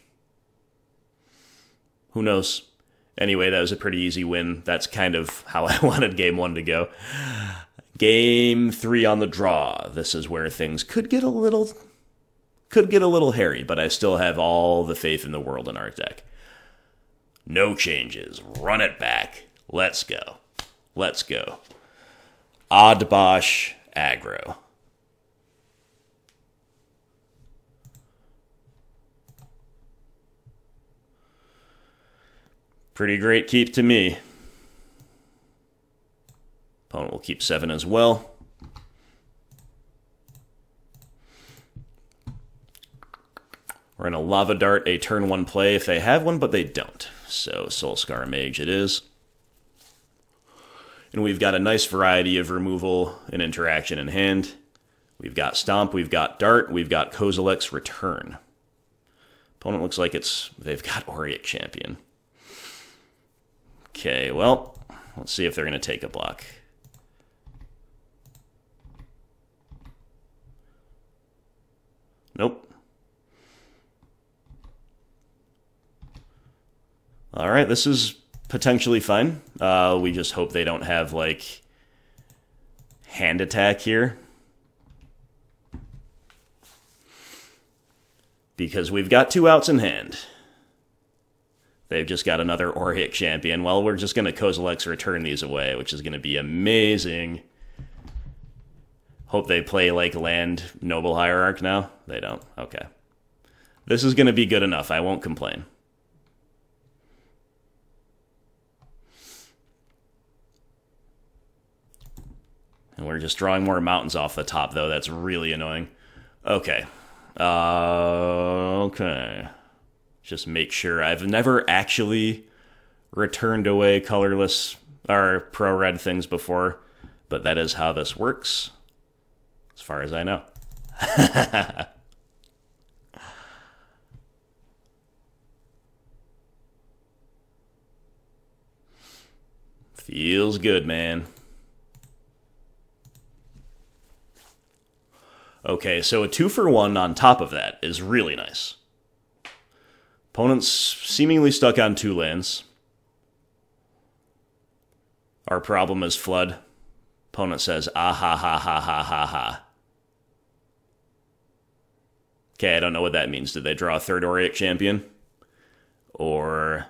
Who knows? Anyway, that was a pretty easy win. That's kind of how I wanted Game 1 to go. Game 3 on the draw. This is where things could get a little hairy, but I still have all the faith in the world in our deck. No changes. Run it back. Let's go. Let's go. Obosh Aggro. Pretty great keep to me. Opponent will keep 7 as well. We're in a Lava Dart, a turn 1 play if they have one, but they don't. So Soul-Scar Mage it is. And we've got a nice variety of removal and interaction in hand. We've got Stomp, we've got Dart, we've got Kozilek's Return. Opponent looks like they've got Auric Champion. Okay, well, let's see if they're going to take a block. Nope. Alright, this is potentially fine. We just hope they don't have, like, hand attack here. Because we've got 2 outs in hand. They've just got another Auric Champion. Well, we're just going to Kozilek's Return these away, which is going to be amazing. Hope they play, like, land Noble Hierarch now. They don't. Okay. This is going to be good enough. I won't complain. And we're just drawing more mountains off the top, though. That's really annoying. Okay. Okay. Just make sure. I've never actually returned away colorless or pro-red things before, but that is how this works, as far as I know. Feels good, man. Okay, so a 2-for-1 on top of that is really nice. Opponent's seemingly stuck on 2 lands. Our problem is Flood. Opponent says, ah ha ha ha ha ha ha. Okay, I don't know what that means. Did they draw a 3rd Auric Champion? Or...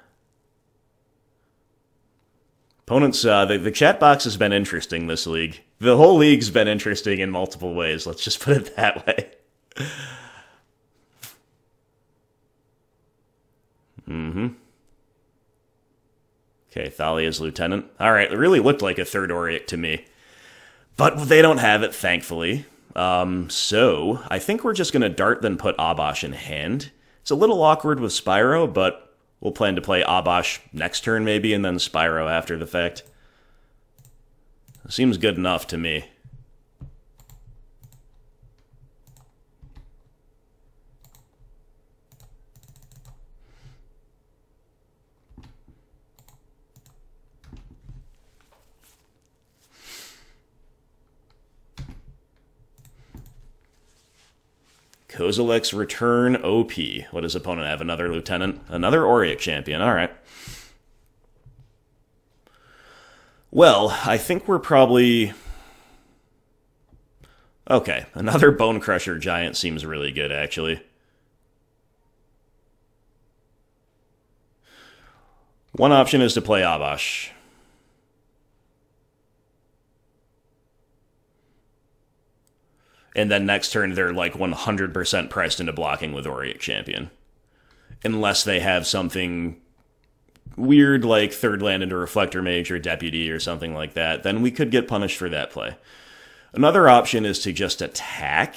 Opponents, the chat box has been interesting this league. The whole league's been interesting in multiple ways. Let's just put it that way. Okay, Thalia's Lieutenant. Alright, it really looked like a third Auric to me. But they don't have it, thankfully. So, I think we're just going to Dart, then put Obosh in hand. It's a little awkward with Spyro, but we'll plan to play Obosh next turn maybe, and then Spyro after the fact. Seems good enough to me. Kozilek's Return OP. What does opponent have? Another Lieutenant? Another Auric champion. Alright. Well, I think we're probably... Okay, another Bonecrusher Giant seems really good, actually. One option is to play Obosh. And then next turn, they're like 100% pressed into blocking with Auric Champion. Unless they have something weird like third land into Reflector Mage or Deputy or something like that, then we could get punished for that play. Another option is to just attack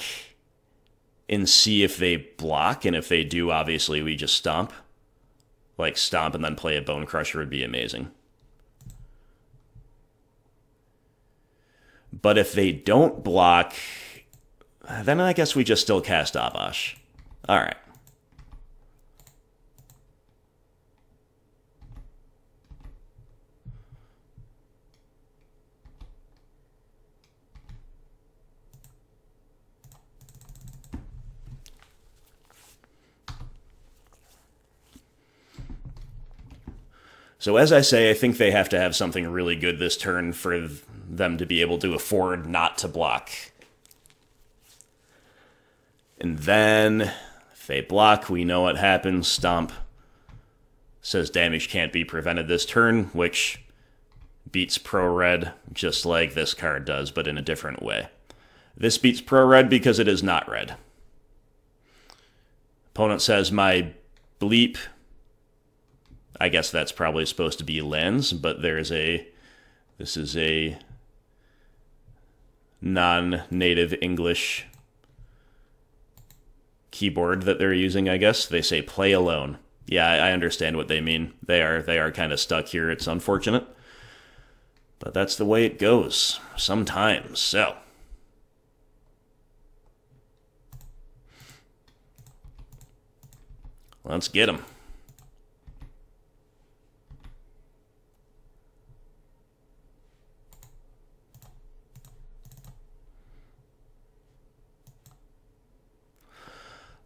and see if they block, and if they do, obviously, we just stomp. Like, stomp and then play a Bonecrusher would be amazing. But if they don't block... then I guess we just still cast Obosh. Alright. So as I say, I think they have to have something really good this turn for them to be able to afford not to block. And then, if they block, we know what happens. Stomp says damage can't be prevented this turn, which beats Pro-Red just like this card does, but in a different way. This beats Pro-Red because it is not red. Opponent says my bleep. I guess that's probably supposed to be lands, but there's a... This is a non-native English keyboard that they're using, I guess. They say play alone. Yeah, I understand what they mean. They are kind of stuck here. It's unfortunate. But that's the way it goes sometimes. So, let's get them.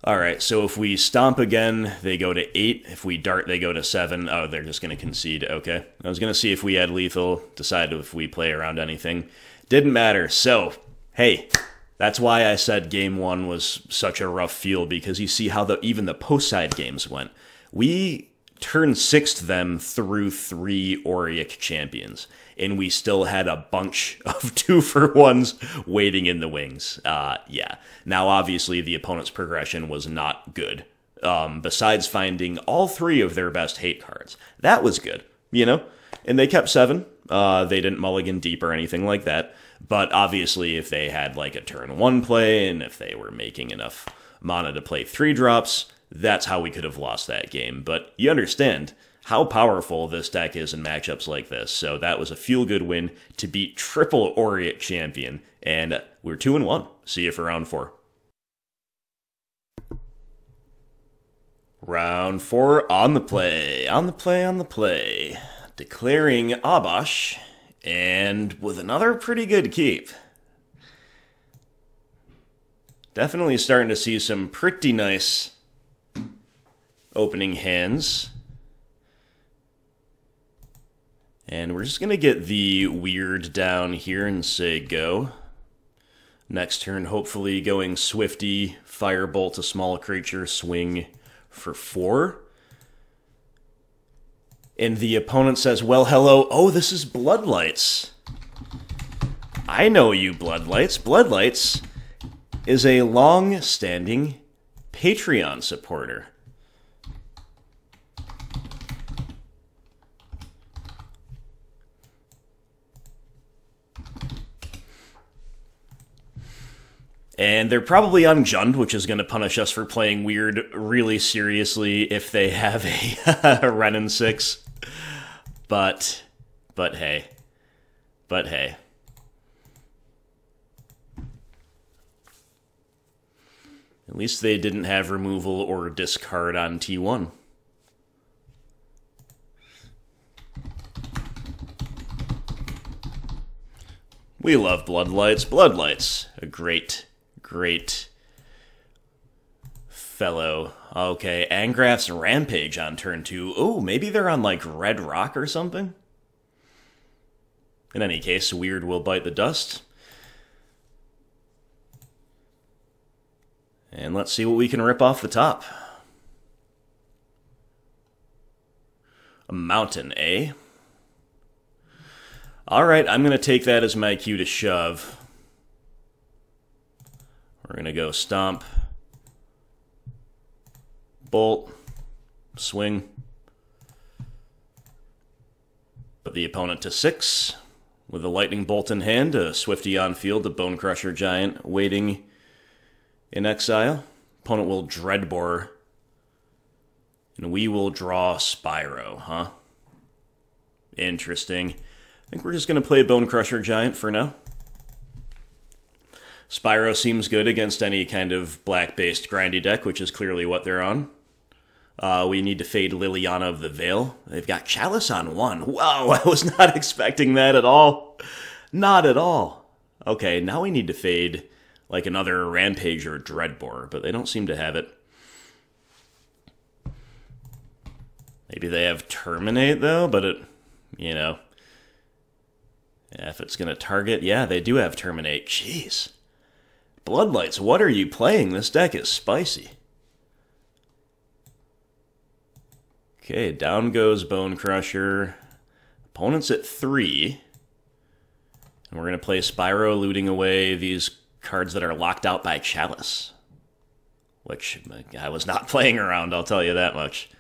Alright, so if we stomp again, they go to 8. If we dart, they go to 7. Oh, they're just going to concede. Okay. I was going to see if we had lethal, decide if we play around anything. Didn't matter. So, hey, that's why I said game 1 was such a rough feel, because you see how even the post-side games went. We turn 6'd them through 3 Auric champions, and we still had a bunch of 2-for-1s waiting in the wings. Yeah. Now, obviously, the opponent's progression was not good. Besides finding all 3 of their best hate cards. That was good, you know? And they kept 7. They didn't mulligan deep or anything like that. But obviously, if they had like a turn 1 play, and if they were making enough mana to play 3-drops, that's how we could have lost that game. But you understand how powerful this deck is in matchups like this. So that was a feel-good win to beat triple Auric champion. And we're 2-1. See you for round 4. Round 4 on the play. On the play, on the play. Declaring Obosh. And with another pretty good keep. Definitely starting to see some pretty nice opening hands. And we're just going to get the Weird down here and say go. Next turn, hopefully going Swifty, Firebolt, a small creature, swing for 4. And the opponent says, well, hello, oh, this is Bloodlights. I know you, Bloodlights. Bloodlights is a long-standing Patreon supporter. And they're probably on Jund, which is going to punish us for playing Weird really seriously if they have a Renin 6. But hey. But hey. At least they didn't have removal or discard on T1. We love Bloodlights. Bloodlights, a great fellow. Okay, Angrath's Rampage on turn 2. Oh, maybe they're on, like, Red Rock or something? In any case, Weird will bite the dust. And let's see what we can rip off the top. A mountain, eh? Alright, I'm going to take that as my cue to shove. We're going to go Stomp. Bolt. Swing. Put the opponent to 6. With a Lightning Bolt in hand, a Swifty on field, a Bonecrusher Giant waiting in exile. Opponent will Dreadbore. And we will draw Spyro, huh? Interesting. I think we're just going to play Bonecrusher Giant for now. Spyro seems good against any kind of black-based grindy deck, which is clearly what they're on. We need to fade Liliana of the Veil. They've got Chalice on 1. Whoa, I was not expecting that at all. Not at all. Okay, now we need to fade like another Rampage or Dreadbore, but they don't seem to have it. Maybe they have Terminate, though, but it, you know. Yeah, if it's going to target, yeah, they do have Terminate. Jeez. Bloodlights, what are you playing? This deck is spicy. Okay, down goes Bonecrusher. Opponent's at 3. And we're going to play Spyro, looting away these cards that are locked out by Chalice. Which I was not playing around, I'll tell you that much.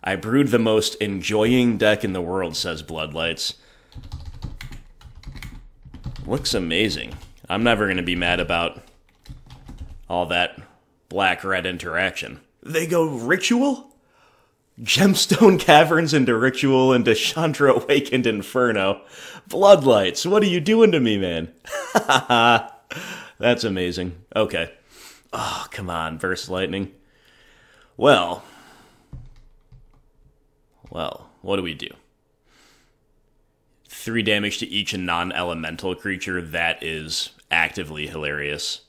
I brewed the most enjoying deck in the world, says Bloodlights. Looks amazing. I'm never going to be mad about all that black-red interaction. They go Ritual? Gemstone Caverns into Ritual into Chandra Awakened Inferno. Bloodlights, what are you doing to me, man? That's amazing. Okay. Oh, come on, Burst Lightning. Well, what do we do? 3 damage to each non-elemental creature. That is actively hilarious.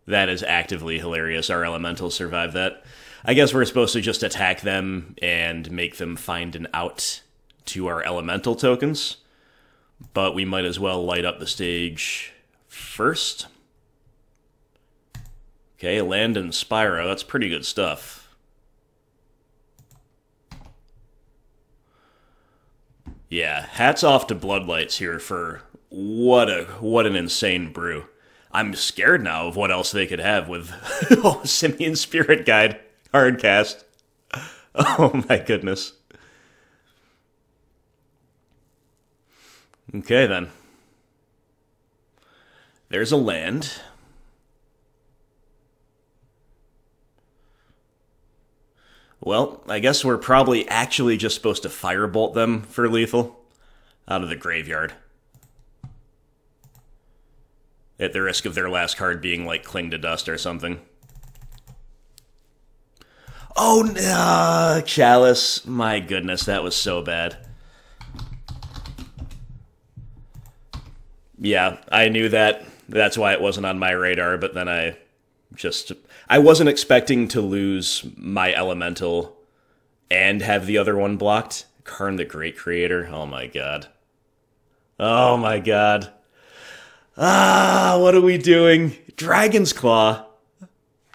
That is actively hilarious. Our elementals survive that. I guess we're supposed to just attack them and make them find an out to our elemental tokens. But we might as well light up the stage first. Okay, land and Spyro. That's pretty good stuff. Yeah, hats off to Bloodlights here for what an insane brew. I'm scared now of what else they could have with Simian Spirit Guide hardcast. Oh my goodness. Okay then. There's a land. Well, I guess we're probably actually just supposed to Firebolt them for lethal out of the graveyard. At the risk of their last card being like Cling to Dust or something. Oh, no, Chalice. My goodness, that was so bad. Yeah, I knew that. That's why it wasn't on my radar, but then I wasn't expecting to lose my elemental and have the other one blocked. Karn the Great Creator. Oh my god. Oh my god. Ah, what are we doing? Dragon's Claw.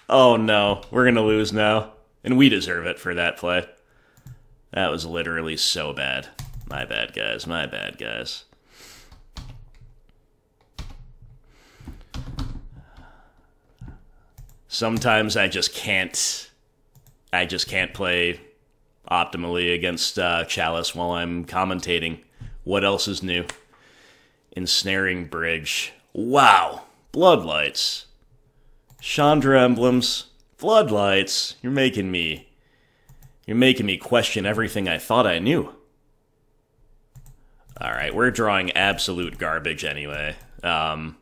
Oh no, we're gonna lose now. And we deserve it for that play. That was literally so bad. My bad, guys. My bad, guys. Sometimes I just can't play optimally against Chalice while I'm commentating. What else is new? Ensnaring Bridge. Wow. Bloodlights. Chandra emblems. Bloodlights. You're making me question everything I thought I knew. Alright, we're drawing absolute garbage anyway. So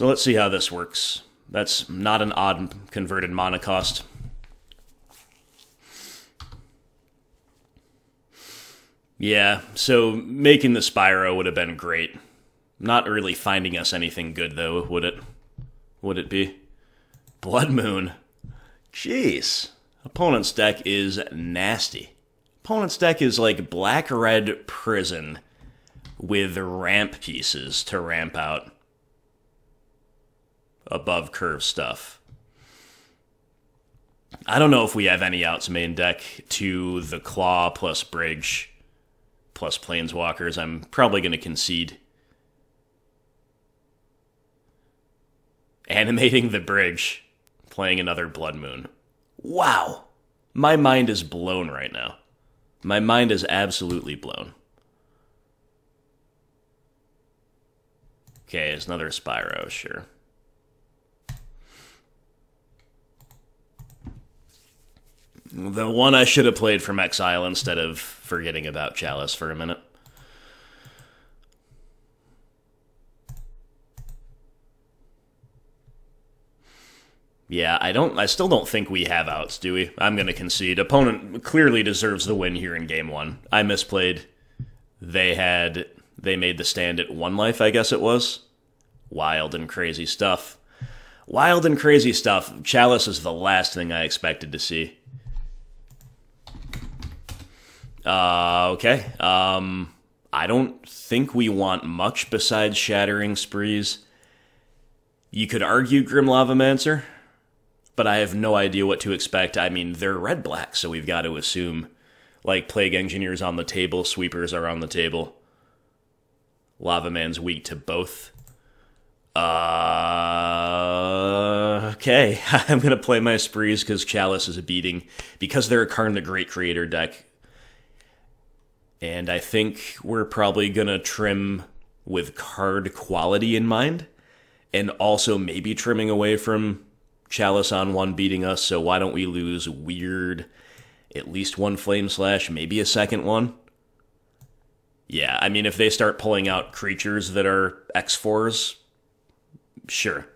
let's see how this works. That's not an odd converted mana cost. Yeah, so making the Spyro would have been great. Not really finding us anything good, though, would it? Would it be? Blood Moon. Jeez. Opponent's deck is nasty. Opponent's deck is like black-red prison with ramp pieces to ramp out above curve stuff. I don't know if we have any outs main deck to the Claw plus Bridge plus Planeswalkers. I'm probably going to concede. Animating the Bridge, playing another Blood Moon. Wow. My mind is blown right now. My mind is absolutely blown. Okay, it's another Spyro, sure. The one I should have played from Exile instead of forgetting about Chalice for a minute. Yeah, I still don't think we have outs, do we? I'm going to concede. Opponent clearly deserves the win here in game one. I misplayed. They made the stand at 1 life, I guess it was. Wild and crazy stuff. Wild and crazy stuff. Chalice is the last thing I expected to see. Okay. I don't think we want much besides Shattering Sprees. You could argue Grim Lavamancer, but I have no idea what to expect. I mean, they're red-black, so we've got to assume, like, Plague Engineer's on the table, Sweepers are on the table. Lavaman's weak to both. Okay. I'm going to play my Sprees because Chalice is a beating, because they're a Karn the Great Creator deck. And I think we're probably going to trim with card quality in mind, and also maybe trimming away from Chalice on 1 beating us, so why don't we lose Weird, at least 1 Flame Slash, maybe a second one? Yeah, I mean, if they start pulling out creatures that are X4s, sure.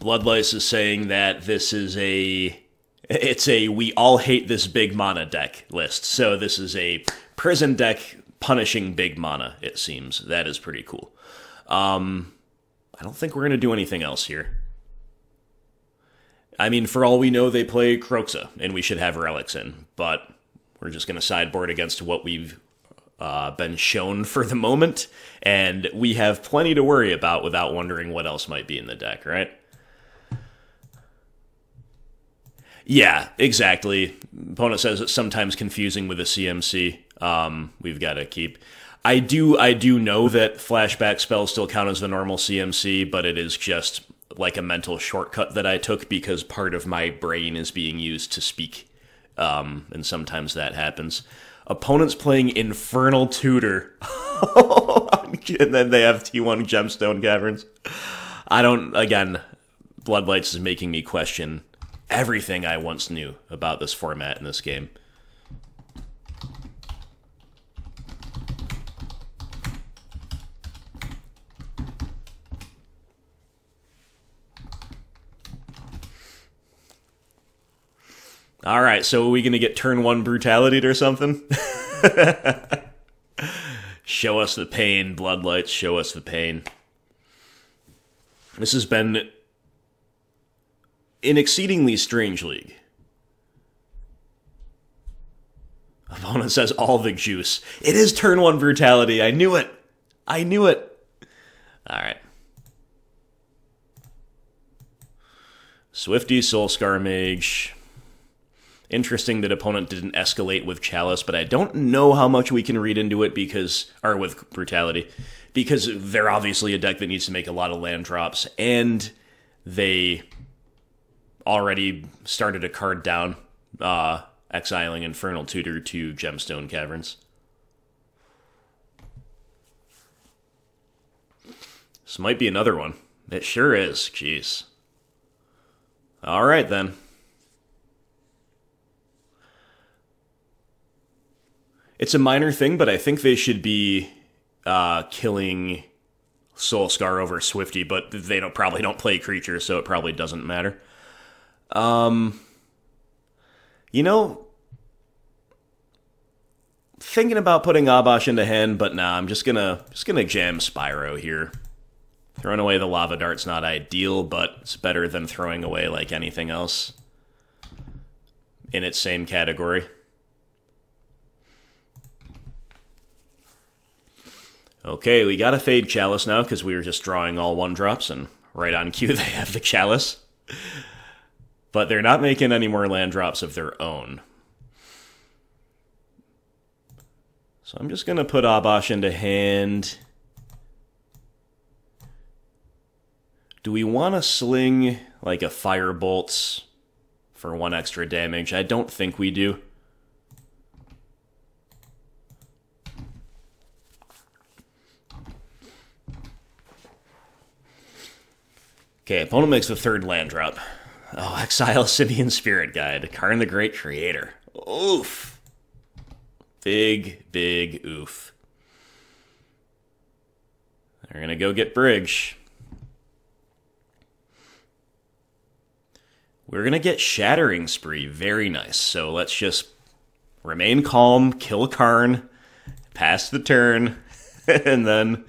Bloodlights is saying that this is it's a we all hate this big mana deck list. So this is a prison deck punishing big mana, it seems. That is pretty cool. I don't think we're going to do anything else here. I mean, for all we know, they play Kroxa, and we should have relics in. But we're just going to sideboard against what we've been shown for the moment. And we have plenty to worry about without wondering what else might be in the deck, right? Yeah, exactly. Opponent says it's sometimes confusing with a CMC. We've got to keep. I do know that flashback spells still count as the normal CMC, but it is just like a mental shortcut that I took because part of my brain is being used to speak, and sometimes that happens. Opponent's playing Infernal Tutor, and then they have T1 Gemstone Caverns. Again, Bloodlights is making me question everything I once knew about this format in this game. Alright, so are we going to get turn 1 Brutality or something? Show us the pain, Bloodlights, show us the pain. This has been an exceedingly strange league. Opponent says all the juice. It is turn 1 Brutality. I knew it. I knew it. Alright. Swifty, Soul-Scar Mage. Interesting that opponent didn't escalate with Chalice, but I don't know how much we can read into it because, or with Brutality, because they're obviously a deck that needs to make a lot of land drops, and they already started a card down, exiling Infernal Tutor to Gemstone Caverns. This might be another one. It sure is, jeez. Alright then. It's a minor thing, but I think they should be killing Soul-Scar over Swifty, but they probably don't play creatures, so it probably doesn't matter. You know, thinking about putting Obosh into hand, but nah, I'm just gonna jam Spyro here. Throwing away the Lava Dart's not ideal, but it's better than throwing away like anything else in its same category. Okay, we got a Fade Chalice now, because we were just drawing all 1-drops, and right on cue they have the Chalice. But they're not making any more land drops of their own. So I'm just going to put Obosh into hand. Do we want to sling like a Firebolt for 1 extra damage? I don't think we do. Okay, opponent makes the 3rd land drop. Oh, exile Simian Spirit Guide. Karn the Great Creator. Oof. Big, big oof. They're gonna go get Bridge. We're gonna get Shattering Spree. Very nice. So let's just remain calm, kill Karn, pass the turn, and then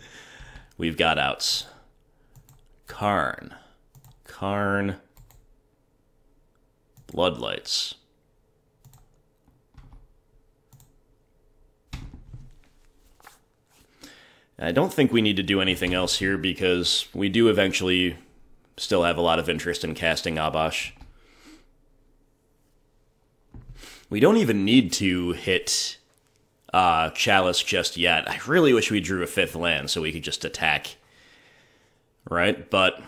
we've got outs. Karn. Bloodlights. I don't think we need to do anything else here because we do eventually still have a lot of interest in casting Obosh. We don't even need to hit Chalice just yet. I really wish we drew a 5th land so we could just attack. Right? But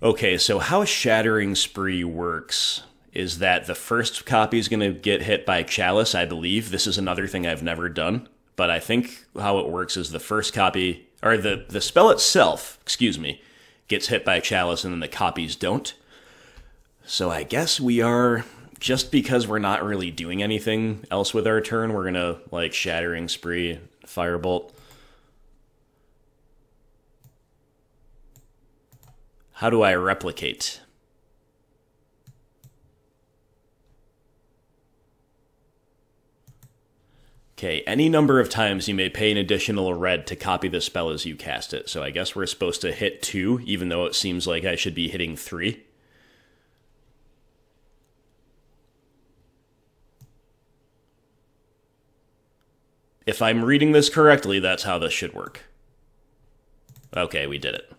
okay, so how Shattering Spree works is that the first copy is going to get hit by Chalice, I believe. This is another thing I've never done. But I think how it works is the first copy, or the spell itself, excuse me, gets hit by Chalice and then the copies don't. So I guess we are, just because we're not really doing anything else with our turn, we're going to, like, Shattering Spree, Firebolt. How do I replicate? Okay, any number of times you may pay an additional red to copy the spell as you cast it. So I guess we're supposed to hit 2, even though it seems like I should be hitting 3. If I'm reading this correctly, that's how this should work. Okay, we did it.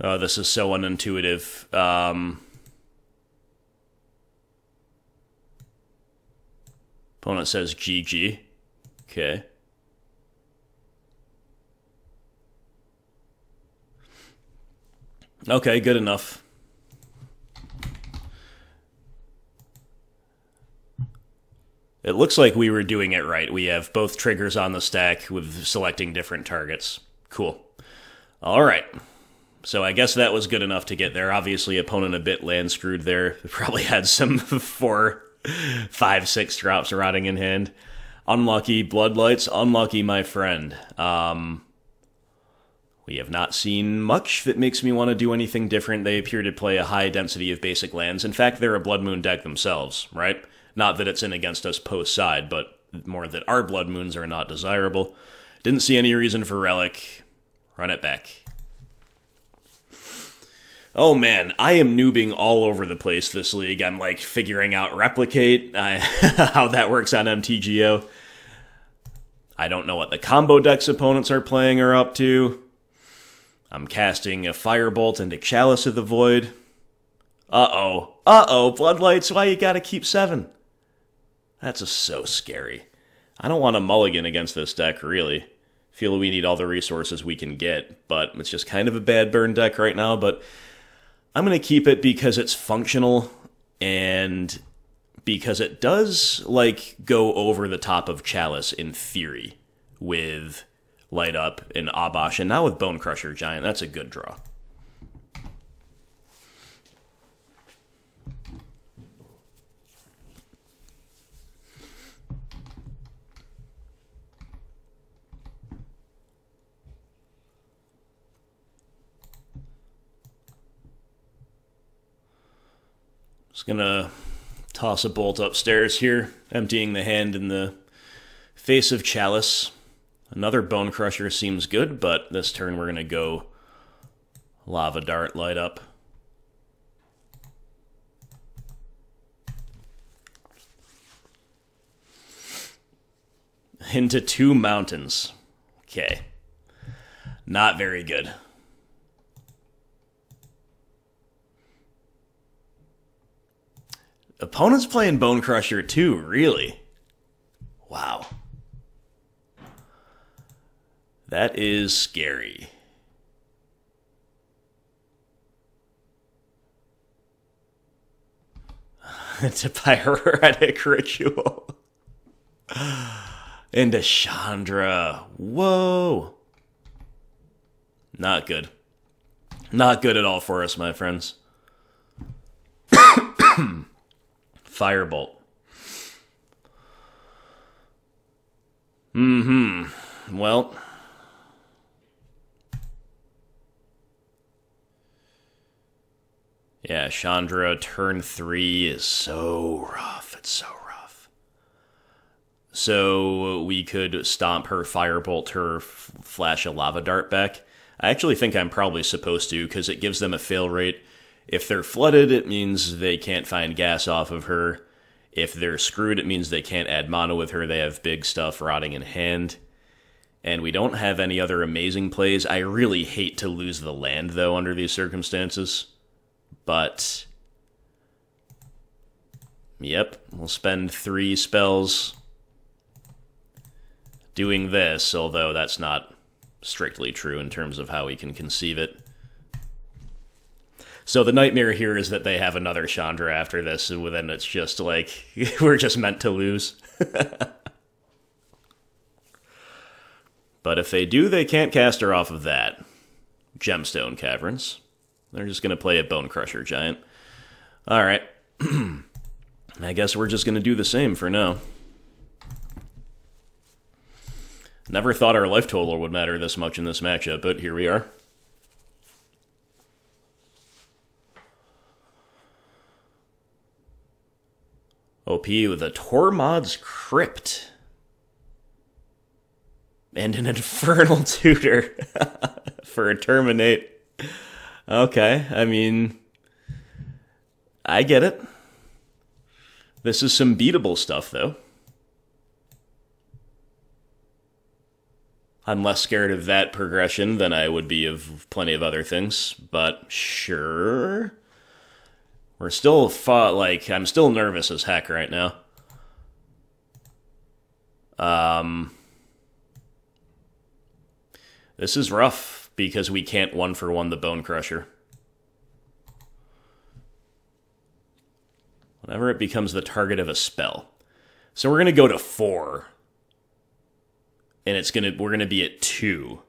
Oh, this is so unintuitive. Opponent says GG. Okay. Okay, good enough. It looks like we were doing it right. We have both triggers on the stack with selecting different targets. Cool. All right. So I guess that was good enough to get there. Obviously, opponent a bit land screwed there. Probably had some 4, 5, 6 drops rotting in hand. Unlucky. Bloodlights. Unlucky, my friend. We have not seen much that makes me want to do anything different. They appear to play a high density of basic lands. In fact, they're a Blood Moon deck themselves, right? Not that it's in against us post-side, but more that our Blood Moons are not desirable. Didn't see any reason for Relic. Run it back. Oh man, I am noobing all over the place this league. I'm like figuring out Replicate, how that works on MTGO. I don't know what the combo decks opponents are playing or up to. I'm casting a Firebolt into Chalice of the Void. Uh-oh, Bloodlights, why you gotta keep 7? That's just so scary. I don't want a mulligan against this deck, really. Feel we need all the resources we can get, but it's just kind of a bad burn deck right now, but I'm going to keep it because it's functional and because it does, like, go over the top of Chalice in theory with Light Up and Obosh, and now with Bonecrusher Giant. That's a good draw. Just gonna toss a bolt upstairs here, emptying the hand in the face of Chalice. Another Bonecrusher seems good, but this turn we're gonna go Lava Dart, Light Up. Into 2 mountains. Okay. Not very good. Opponent's playing Bonecrusher too, really? Wow. That is scary. It's a Pyrotic Ritual. Into Chandra. Whoa. Not good. Not good at all for us, my friends. Firebolt. Well. Yeah, Chandra turn 3 is so rough. It's so rough. So we could stomp her Firebolt, her flash a Lava Dart back. I actually think I'm probably supposed to, because it gives them a fail rate. If they're flooded, it means they can't find gas off of her. If they're screwed, it means they can't add mana with her. They have big stuff rotting in hand. And we don't have any other amazing plays. I really hate to lose the land, though, under these circumstances. But, yep, we'll spend 3 spells doing this, although that's not strictly true in terms of how we can conceive it. So the nightmare here is that they have another Chandra after this, and then it's just like, we're just meant to lose. But if they do, they can't cast her off of that. Gemstone Caverns. They're just going to play a Bonecrusher Giant. Alright. I guess we're just going to do the same for now. Never thought our life total would matter this much in this matchup, but here we are. OP with a Tormod's Crypt. And an Infernal Tutor for a Terminate. Okay, I mean, I get it. This is some beatable stuff, though. I'm less scared of that progression than I would be of plenty of other things, but sure. We're still, I'm still nervous as heck right now. This is rough, because we can't 1-for-1 the Bonecrusher. Whenever it becomes the target of a spell. So we're going to go to 4. And we're gonna be at 2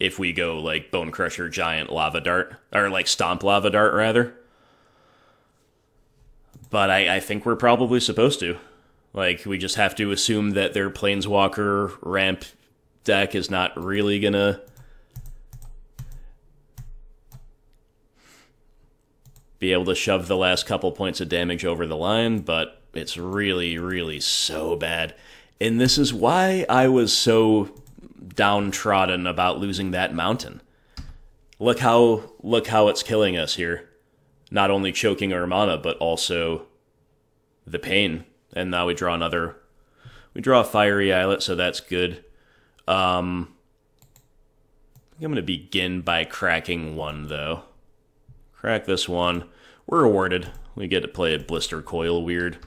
if we go like Bonecrusher Giant Lava Dart, or like Stomp Lava Dart rather. But I think we're probably supposed to. Like, we just have to assume that their Planeswalker ramp deck is not really gonna be able to shove the last couple points of damage over the line, but It's really, really so bad. And this is why I was so downtrodden about losing that mountain. Look how it's killing us here. Not only choking our mana, but also the pain. And now we draw another. We draw a Fiery Islet, so that's good. I'm going to begin by cracking one, though. Crack this one. We're rewarded. We get to play a Blistercoil Weird.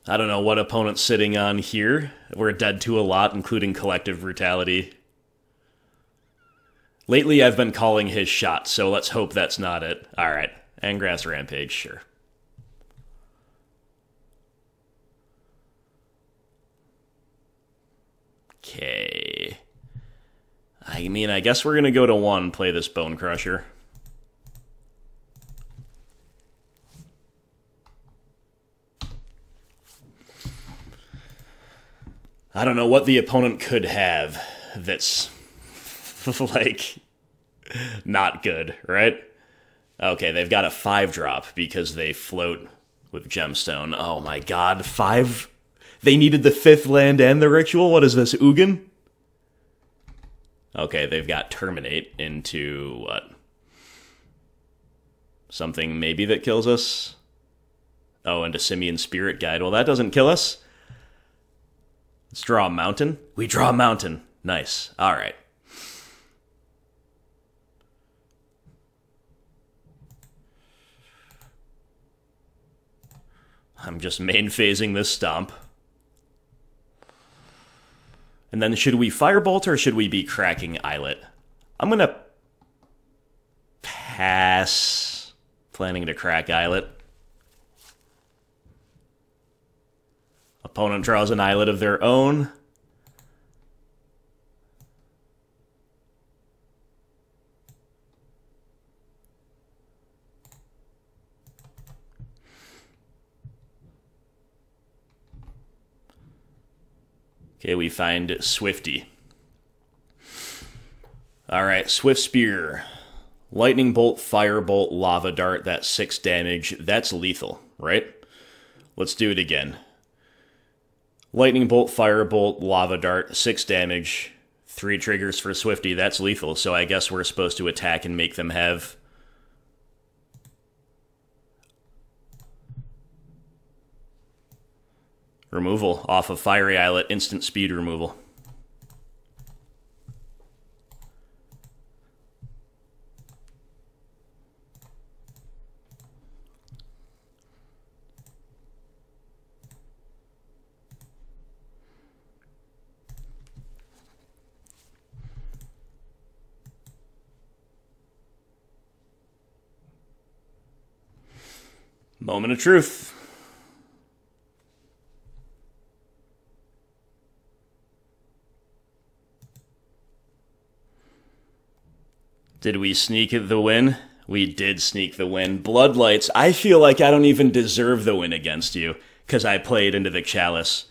I don't know what opponent's sitting on here. We're dead to a lot, including Collective Brutality. Lately, I've been calling his shot, so let's hope that's not it. Alright, Angrass Rampage, sure. Okay. I mean, I guess we're going to go to 1, play this Bonecrusher. I don't know what the opponent could have that's, like, not good, right? Okay, they've got a 5-drop because they float with Gemstone. Oh my god, 5? They needed the 5th land and the ritual? What is this, Ugin? Okay, they've got Terminate into, what? Something maybe that kills us? Oh, into Simian Spirit Guide. Well, that doesn't kill us. Let's draw a mountain. We draw a mountain. Nice. Alright. I'm just main phasing this stomp. And then should we Firebolt or should we be cracking Islet? I'm gonna pass. Planning to crack Islet. Opponent draws an Islet of their own. Okay, we find Swifty. Alright, Swiftspear. Lightning Bolt, Firebolt, Lava Dart, that's 6 damage. That's lethal, right? Let's do it again. Lightning Bolt, Firebolt, Lava Dart, 6 damage. 3 triggers for Swifty, that's lethal, so I guess we're supposed to attack and make them have... removal off of Fiery Islet, instant speed removal. Moment of truth. Did we sneak the win? We did sneak the win. Bloodlights, I feel like I don't even deserve the win against you, because I played into the Chalice.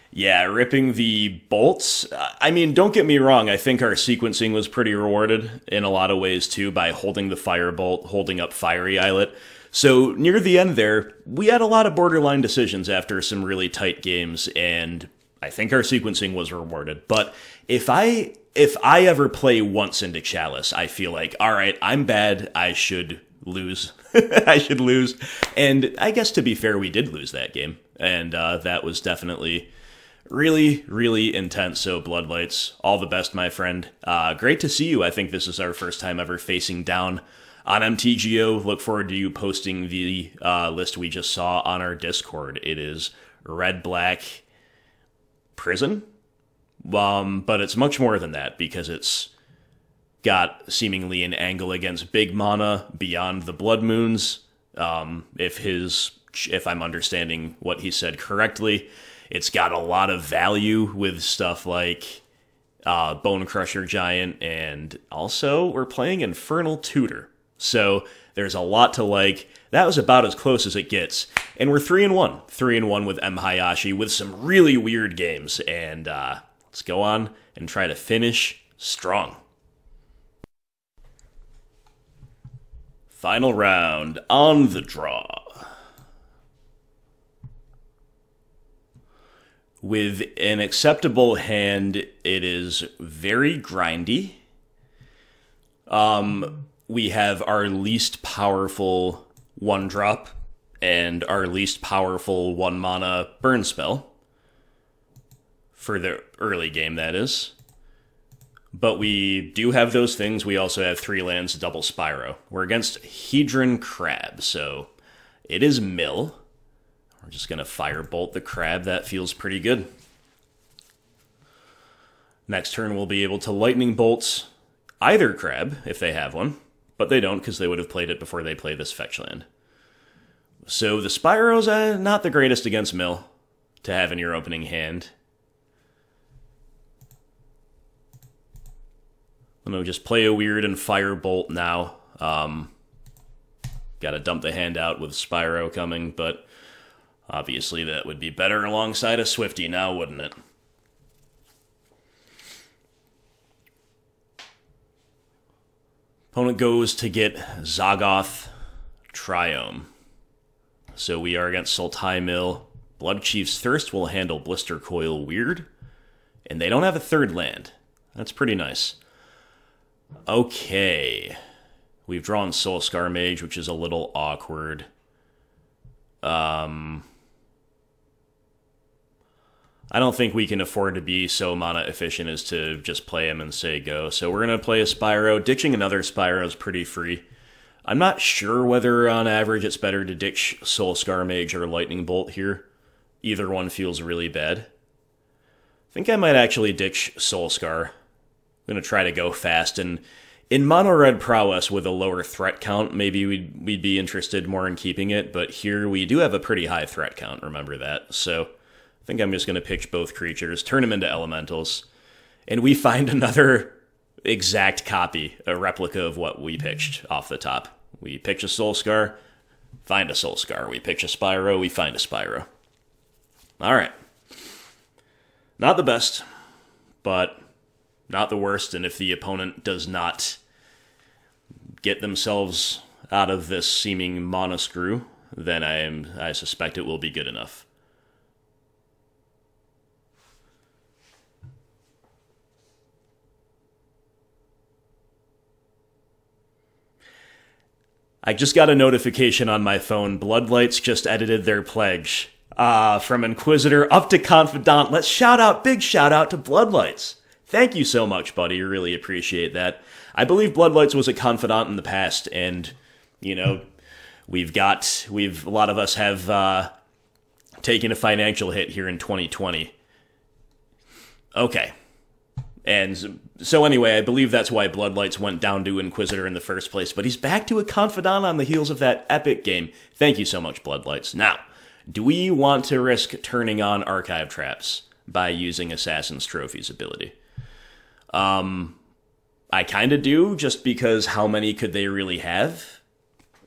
Yeah, ripping the bolts. I mean, don't get me wrong, I think our sequencing was pretty rewarded in a lot of ways too by holding the Firebolt, holding up Fiery Islet. So near the end there, we had a lot of borderline decisions after some really tight games, and I think our sequencing was rewarded. But if I ever play once into Chalice, I feel like, alright, I'm bad, I should lose. I should lose. And I guess to be fair, we did lose that game. And that was definitely... really, really intense. So, Bloodlights, all the best, my friend. Great to see you. I think this is our first time ever facing down on MTGO. Look forward to you posting the list we just saw on our Discord. It is red-black prison, but it's much more than that because it's got seemingly an angle against big mana beyond the Blood Moons. If his if I'm understanding what he said correctly. It's got a lot of value with stuff like Bonecrusher Giant, and also we're playing Infernal Tutor. So there's a lot to like. That was about as close as it gets. And we're 3-1. 3-1 with M. Hayashi with some really weird games. And let's go on and try to finish strong. Final round on the draw. With an acceptable hand, it is very grindy. We have our least powerful 1-drop and our least powerful 1-mana burn spell. For the early game, that is. But we do have those things. We also have 3 lands, double Spyro. We're against Hedron Crab, so it is Mill. We're just going to Firebolt the Crab. That feels pretty good. Next turn, we'll be able to Lightning Bolt either Crab, if they have one. But they don't, because they would have played it before they play this fetch land. So the Spyro's not the greatest against Mill to have in your opening hand. I'm going to just play a weird and Firebolt now. Got to dump the hand out with Spyro coming, but obviously that would be better alongside a Swifty now, wouldn't it? Opponent goes to get Zaggoth Triome. So we are against Sultai Mill. Bloodchief's Thirst will handle Blistercoil Weird. And they don't have a 3rd land. That's pretty nice. Okay. We've drawn Soul-Scar Mage, which is a little awkward. I don't think we can afford to be so mana efficient as to just play him and say go. So we're going to play a Spyro. Ditching another Spyro is pretty free. I'm not sure whether on average it's better to ditch Soul-Scar Mage or Lightning Bolt here. Either one feels really bad. I think I might actually ditch Soul-Scar. I'm going to try to go fast. And in mono-red prowess with a lower threat count, maybe we'd be interested more in keeping it. But here we do have a pretty high threat count, remember that. So I think I'm just going to pitch both creatures, turn them into elementals, and we find another exact copy, a replica of what we pitched off the top. We pitch a Soul-Scar, find a Soul-Scar. We pitch a Spyro, we find a Spyro. Alright. Not the best, but not the worst, and if the opponent does not get themselves out of this seeming monoscrew, then I suspect it will be good enough. I just got a notification on my phone. Bloodlights just edited their pledge. From Inquisitor up to Confidant. Let's big shout out to Bloodlights. Thank you so much, buddy. I really appreciate that. I believe Bloodlights was a Confidant in the past, and, you know, a lot of us have taken a financial hit here in 2020. Okay. And so anyway, I believe that's why Bloodlights went down to Inquisitor in the first place, but he's back to a Confidant on the heels of that epic game. Thank you so much, Bloodlights. Now, do we want to risk turning on Archive Traps by using Assassin's Trophy's ability? I kind of do, just because how many could they really have?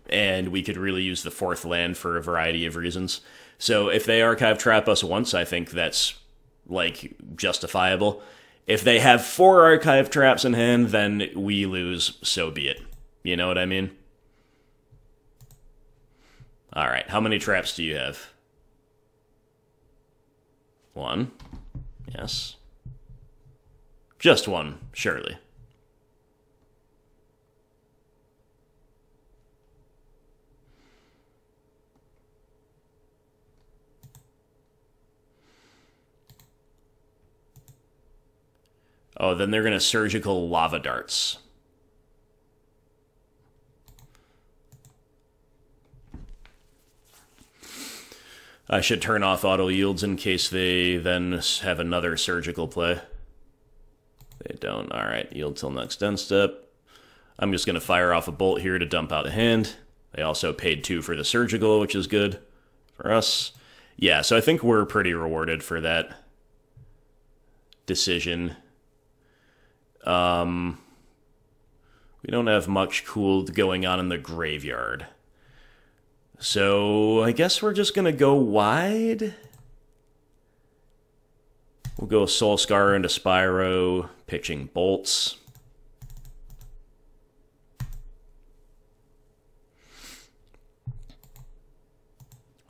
And we could really use the 4th land for a variety of reasons. So if they Archive Trap us once, I think that's, like, justifiable. If they have 4 Archive Traps in hand, then we lose, so be it. You know what I mean? Alright, how many traps do you have? 1. Yes. Just 1, surely. Oh, then they're going to Surgical Lava Darts. I should turn off auto yields in case they then have another surgical play. They don't. Alright, yield till next end step. I'm just going to fire off a bolt here to dump out a hand. They also paid 2 for the surgical, which is good. For us, yeah, so I think we're pretty rewarded for that decision. We don't have much cool going on in the graveyard. So I guess we're just going to go wide. We'll go Soul-Scar into Spyro, pitching bolts.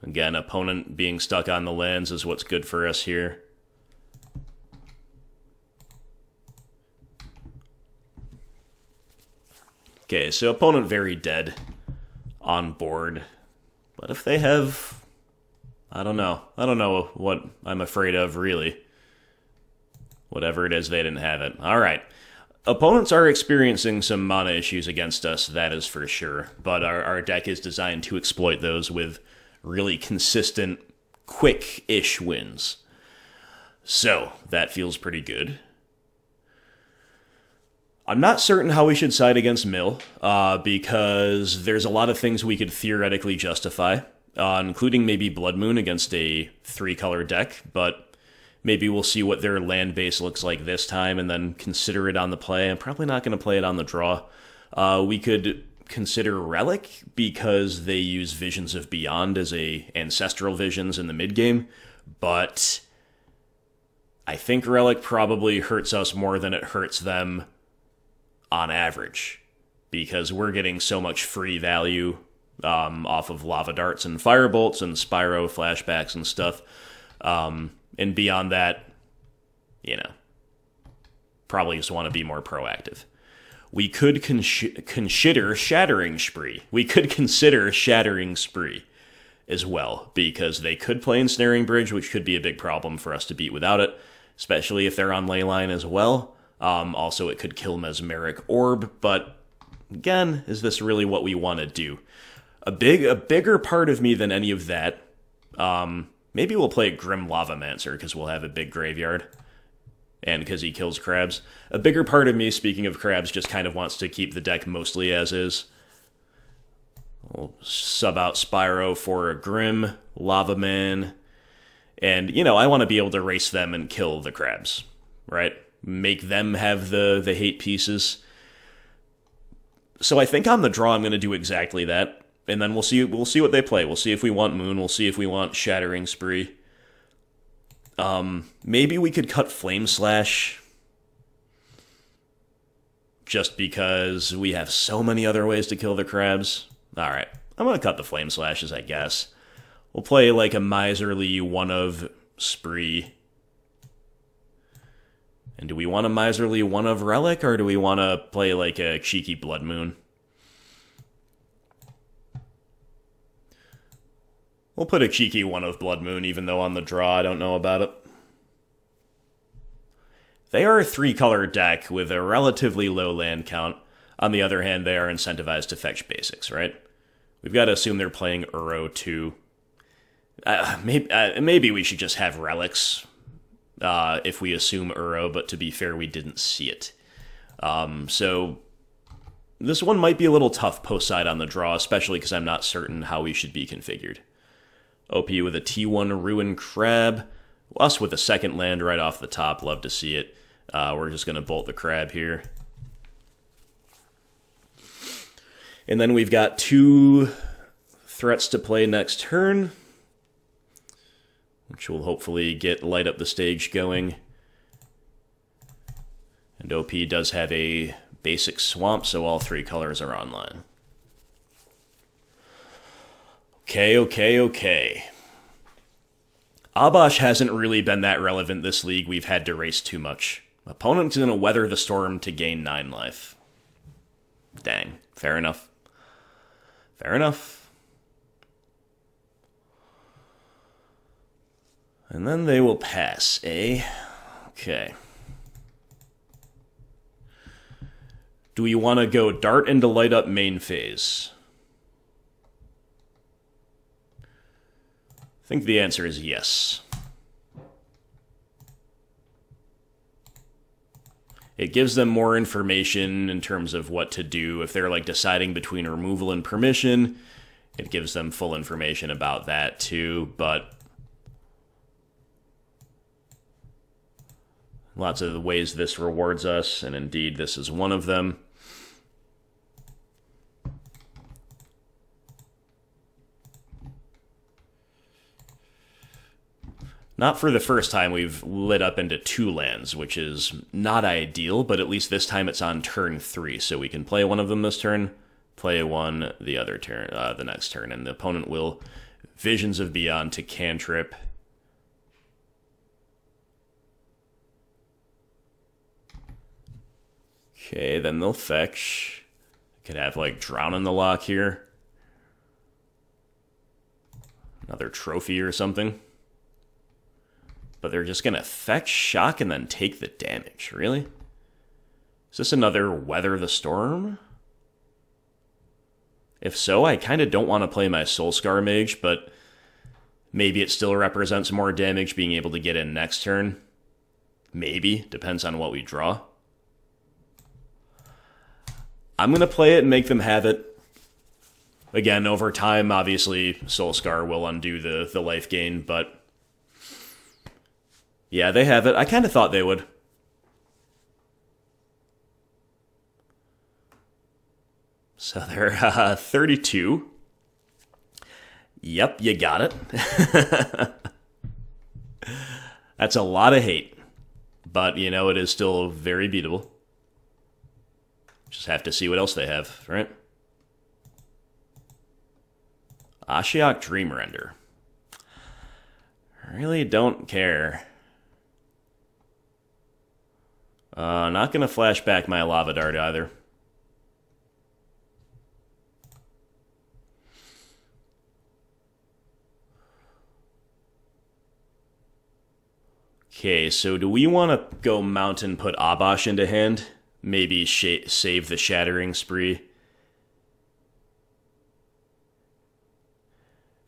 Again, opponent being stuck on the lands is what's good for us here. Okay, so opponent very dead on board. But if they have... I don't know. I don't know what I'm afraid of, really. Whatever it is, they didn't have it. Alright. Opponents are experiencing some mana issues against us, that is for sure. But our deck is designed to exploit those with really consistent, quick-ish wins. So, that feels pretty good. I'm not certain how we should side against Mill, because there's a lot of things we could theoretically justify, including maybe Blood Moon against a 3-color deck, but maybe we'll see what their land base looks like this time and then consider it on the play. I'm probably not going to play it on the draw. We could consider Relic because they use Visions of Beyond as ancestral visions in the mid-game, but I think Relic probably hurts us more than it hurts them on average, because we're getting so much free value off of Lava Darts and Firebolts and Spyro flashbacks and stuff. And beyond that, you know, probably just want to be more proactive. We could consider Shattering Spree. We could consider Shattering Spree as well, because they could play Ensnaring Bridge, which could be a big problem for us to beat without it, especially if they're on Leyline as well. Also, it could kill Mesmeric Orb, but again, is this really what we want to do? A bigger part of me than any of that, maybe we'll play Grim Lavamancer, because we'll have a big graveyard, and because he kills crabs. A bigger part of me, speaking of crabs, just kind of wants to keep the deck mostly as is. We'll sub out Spyro for a Grim Lavaman, and, you know, I want to be able to race them and kill the crabs, right? Make them have the hate pieces. So I think on the draw I'm going to do exactly that, and then we'll see what they play. We'll see if we want Moon, we'll see if we want Shattering Spree. Maybe we could cut Flame Slash, just because we have so many other ways to kill the crabs. Alright, I'm going to cut the Flame Slashes, I guess. We'll play like a miserly one of Spree. And do we want a miserly one of Relic, or do we want to play like a cheeky Blood Moon? We'll put a cheeky one of Blood Moon, even though on the draw I don't know about it. They are a 3-color deck with a relatively low land count. On the other hand, they are incentivized to fetch basics, right? We've got to assume they're playing Uro too. Maybe we should just have Relics. If we assume Uro, but to be fair, we didn't see it. So this one might be a little tough post-side on the draw, especially because I'm not certain how we should be configured. OP with a T1 Ruin Crab. Us with a second land right off the top. Love to see it. We're just going to bolt the crab here. And then we've got 2 threats to play next turn, which will hopefully light up the stage going. And OP does have a basic swamp, so all 3 colors are online. Okay. Obosh hasn't really been that relevant this league. We've had to race too much. Opponent's gonna weather the storm to gain 9 life. Dang. Fair enough. Fair enough. And then they will pass, eh? Okay. Do we want to go Dart into light up main phase? I think the answer is yes. It gives them more information in terms of what to do. If they're like deciding between removal and permission, it gives them full information about that too, but lots of the ways this rewards us, and indeed this is one of them. Not for the first time we've lit up into 2 lands, which is not ideal, but at least this time it's on turn 3, so we can play one of them this turn, play one the other turn, the next turn, and the opponent will Visions of Beyond to cantrip. Okay, then they'll fetch. Could have like Drown in the Lock here. Another trophy or something. But they're just going to fetch, shock, and then take the damage. Really? Is this another Weather the Storm? If so, I kind of don't want to play my Soul-Scar Mage, but maybe it still represents more damage being able to get in next turn. Maybe. Depends on what we draw. I'm going to play it and make them have it. Again, over time, obviously, Soul-Scar will undo the life gain, but yeah, they have it. I kind of thought they would. So they're 32. Yep, you got it. That's a lot of hate. But, you know, it is still very beatable. Just have to see what else they have, right? Ashiok Dreamrender. Really don't care. Not going to flash back my Lava Dart either. Okay, so do we want to go Mountain, put Obosh into hand? Maybe save the Shattering Spree.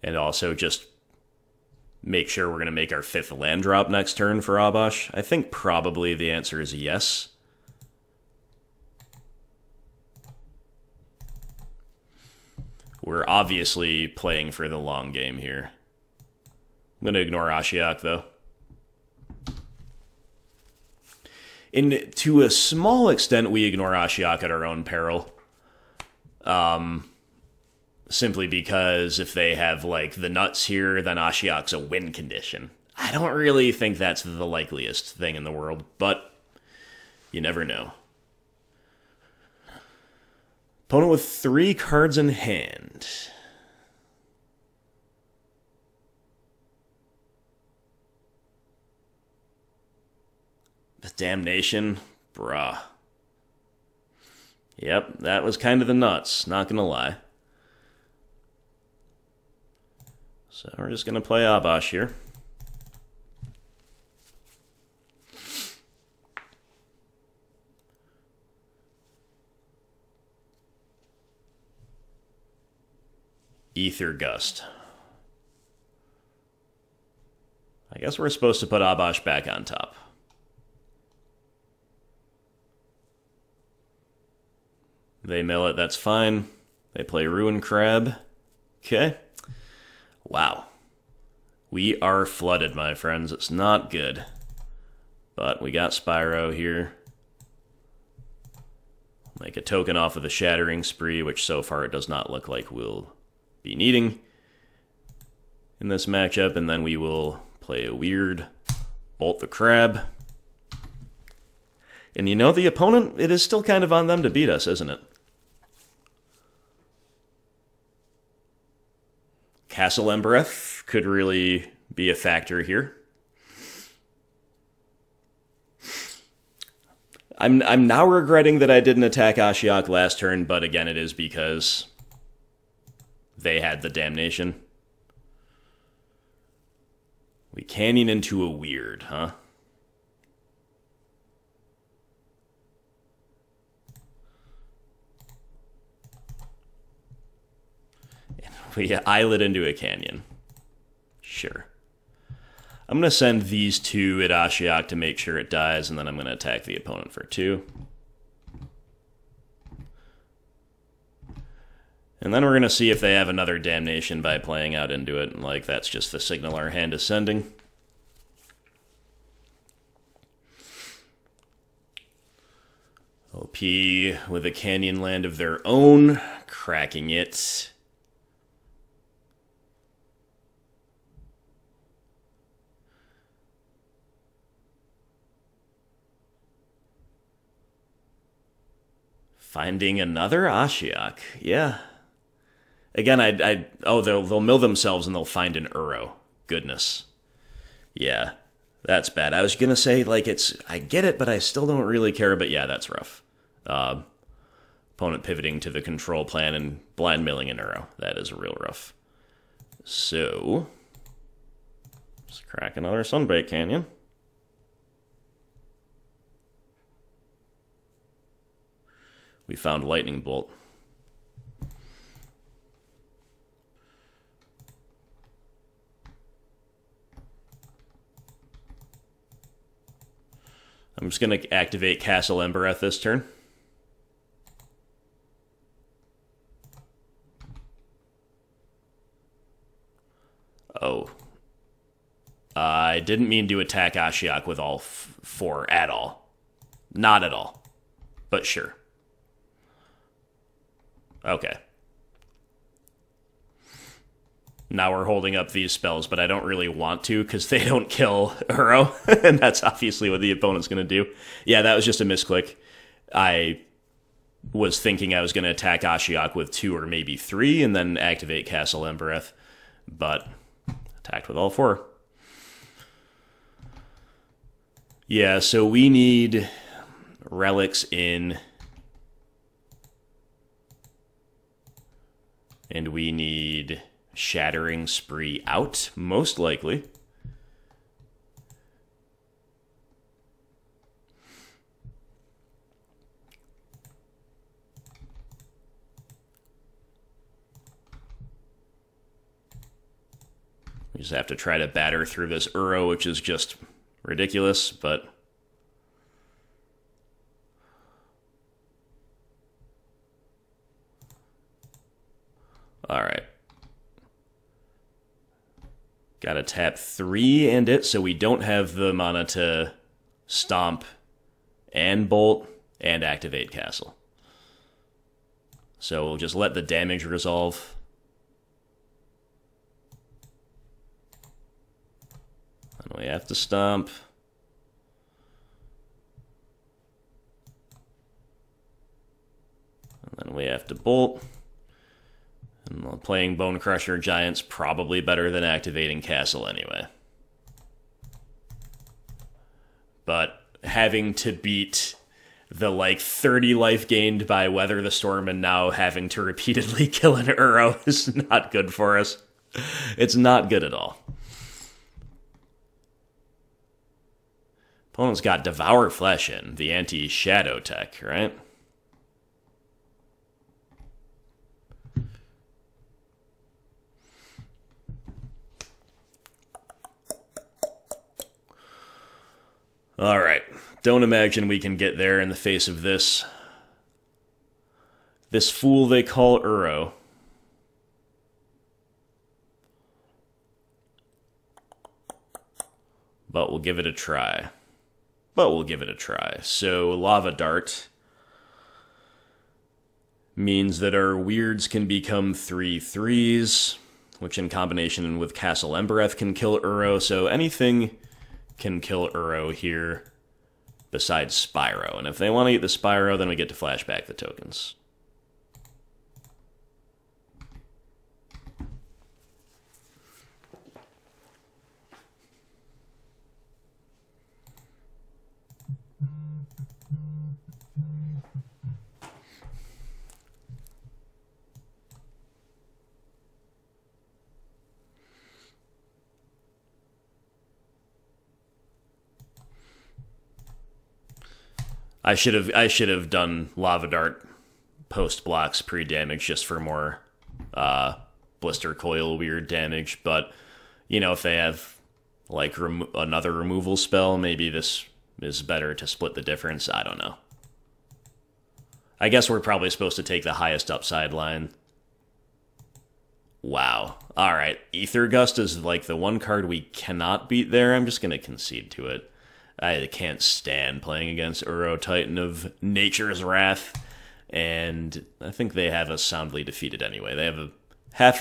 And also just make sure we're going to make our 5th land drop next turn for Obosh? I think probably the answer is yes. We're obviously playing for the long game here. I'm going to ignore Ashiok, though. To a small extent, we ignore Ashiok at our own peril. Simply because if they have, like, the nuts here, then Ashiok's a win condition. I don't really think that's the likeliest thing in the world, but you never know. Opponent with 3 cards in hand. The Damnation? Bruh. Yep, that was kind of the nuts, not gonna lie. So we're just going to play Obosh here. Ether Gust. I guess we're supposed to put Obosh back on top. They mill it, that's fine. They play Ruin Crab. Okay. Wow. We are flooded, my friends. It's not good. But we got Spyro here. Make a token off of the Shattering Spree, which so far it does not look like we'll be needing in this matchup. And then we will play a Weird, Bolt the Crab. And you know, the opponent, it is still kind of on them to beat us, isn't it? Castle Embereth could really be a factor here. I'm now regretting that I didn't attack Ashiok last turn, but again, it is because they had the Damnation. We canyon into a Weird, huh? We Islet into a Canyon. Sure. I'm going to send these 2 at Ashiok to make sure it dies, and then I'm going to attack the opponent for 2. And then we're going to see if they have another Damnation by playing out into it. And, like, that's just the signal our hand is sending. OP with a Canyon land of their own, cracking it. Finding another Ashiok, yeah. Again, oh, they'll mill themselves and they'll find an Uro. Goodness. Yeah, that's bad. I was gonna say, like, I get it, but I still don't really care, but yeah, that's rough. Opponent pivoting to the control plan and blind milling an Uro. That is real rough. So, let's crack another Sunbaked Canyon. We found Lightning Bolt. I'm just going to activate Castle Embereth this turn. Oh. I didn't mean to attack Ashiok with all four at all. Not at all. But sure. Okay. Now we're holding up these spells, but I don't really want to because they don't kill Uro, and that's obviously what the opponent's going to do. Yeah, that was just a misclick. I was thinking I was going to attack Ashiok with 2 or maybe 3 and then activate Castle Embereth, but attacked with all 4. Yeah, so we need relics in, and we need Shattering Spree out, most likely. We just have to try to batter through this Uro, which is just ridiculous, but all right. Gotta tap 3 and it, so we don't have the mana to stomp and bolt and activate castle. So we'll just let the damage resolve. And we have to stomp. And then we have to bolt. And playing Bonecrusher Giant's probably better than activating Castle anyway. But having to beat the, like, 30 life gained by Weather the Storm and now having to repeatedly kill an Uro is not good for us. It's not good at all. Opponent's got Devour Flesh in, the anti-shadow tech, right? Alright, don't imagine we can get there in the face of this fool they call Uro. But we'll give it a try. So, Lava Dart means that our weirds can become 3/3s, which in combination with Castle Embereth can kill Uro, so anything can kill Uro here besides Spyro. And if they want to get the Spyro, then we get to flashback the tokens. I should have done Lava Dart post blocks pre-damage just for more Blistercoil Weird damage, but you know, if they have like another removal spell, maybe this is better to split the difference. I don't know. I guess we're probably supposed to take the highest upside line Wow. Alright, Ether Gust is like the one card we cannot beat there. I'm just going to concede to it. I can't stand playing against Uro Titan of Nature's Wrath, and I think they have us soundly defeated anyway. They have half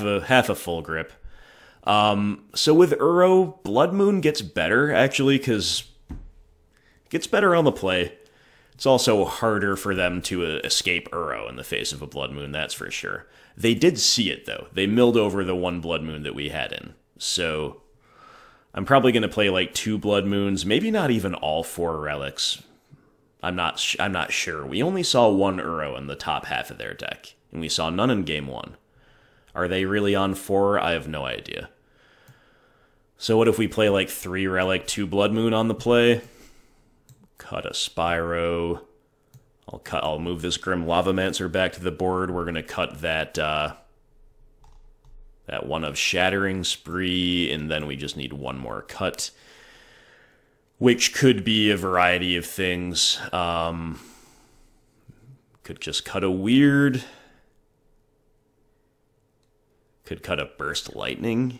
a full grip. So with Uro, Blood Moon gets better, actually, because it gets better on the play. It's also harder for them to escape Uro in the face of a Blood Moon, that's for sure. They did see it, though. They milled over the one Blood Moon that we had in. So I'm probably going to play like 2 Blood Moons, maybe not even all 4 relics. I'm not sure. We only saw 1 Uro in the top half of their deck, and we saw none in game 1. Are they really on 4? I have no idea. So what if we play like 3 Relic, 2 Blood Moon on the play? Cut a Spyro. I'll move this Grim Lavamancer back to the board. We're going to cut that that one of Shattering Spree, and then we just need 1 more cut, which could be a variety of things. Could just cut a Weird. Could cut a Burst Lightning.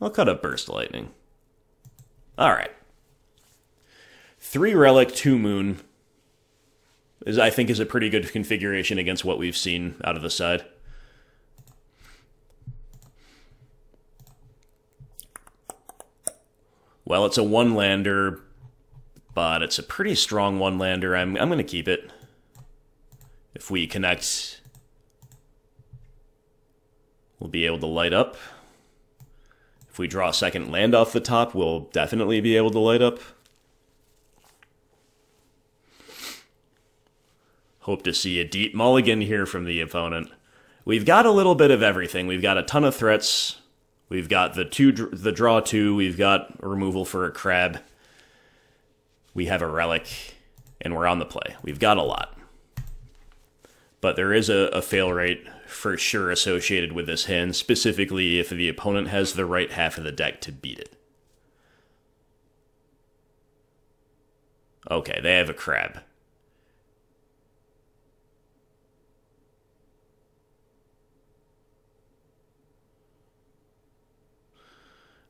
I'll cut a Burst Lightning. Alright. 3 Relic, 2 Moon I think is a pretty good configuration against what we've seen out of the side. Well, it's a 1-lander, but it's a pretty strong 1-lander. I'm going to keep it. If we connect, we'll be able to light up. If we draw a second land off the top, we'll definitely be able to light up. Hope to see a deep mulligan here from the opponent. We've got a little bit of everything. We've got a ton of threats. We've got the draw 2. We've got a removal for a crab. We have a relic, and we're on the play. We've got a lot. But there is a fail rate for sure associated with this hand, specifically if the opponent has the right half of the deck to beat it. Okay, they have a crab.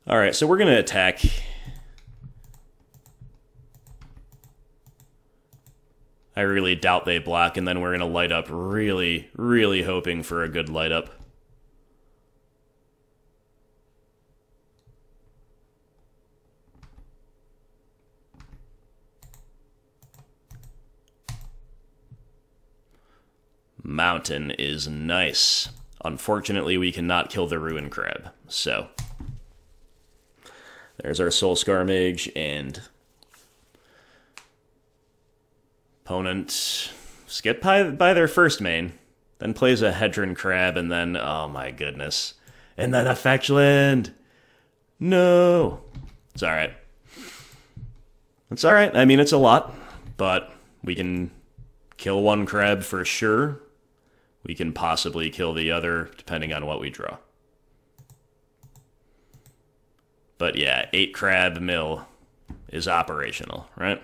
Alright, so we're going to attack. I really doubt they block, and then we're going to light up, really, really hoping for a good light up. Mountain is nice. Unfortunately, we cannot kill the Ruin Crab, so there's our Soul-Scar Mage, and opponent skip by their first main, then plays a Hedron Crab, and then, oh my goodness, and then a Fetch Land! No! It's alright. It's alright, I mean, it's a lot, but we can kill 1 crab for sure. We can possibly kill the other, depending on what we draw. But yeah, 8 crab mill is operational, right?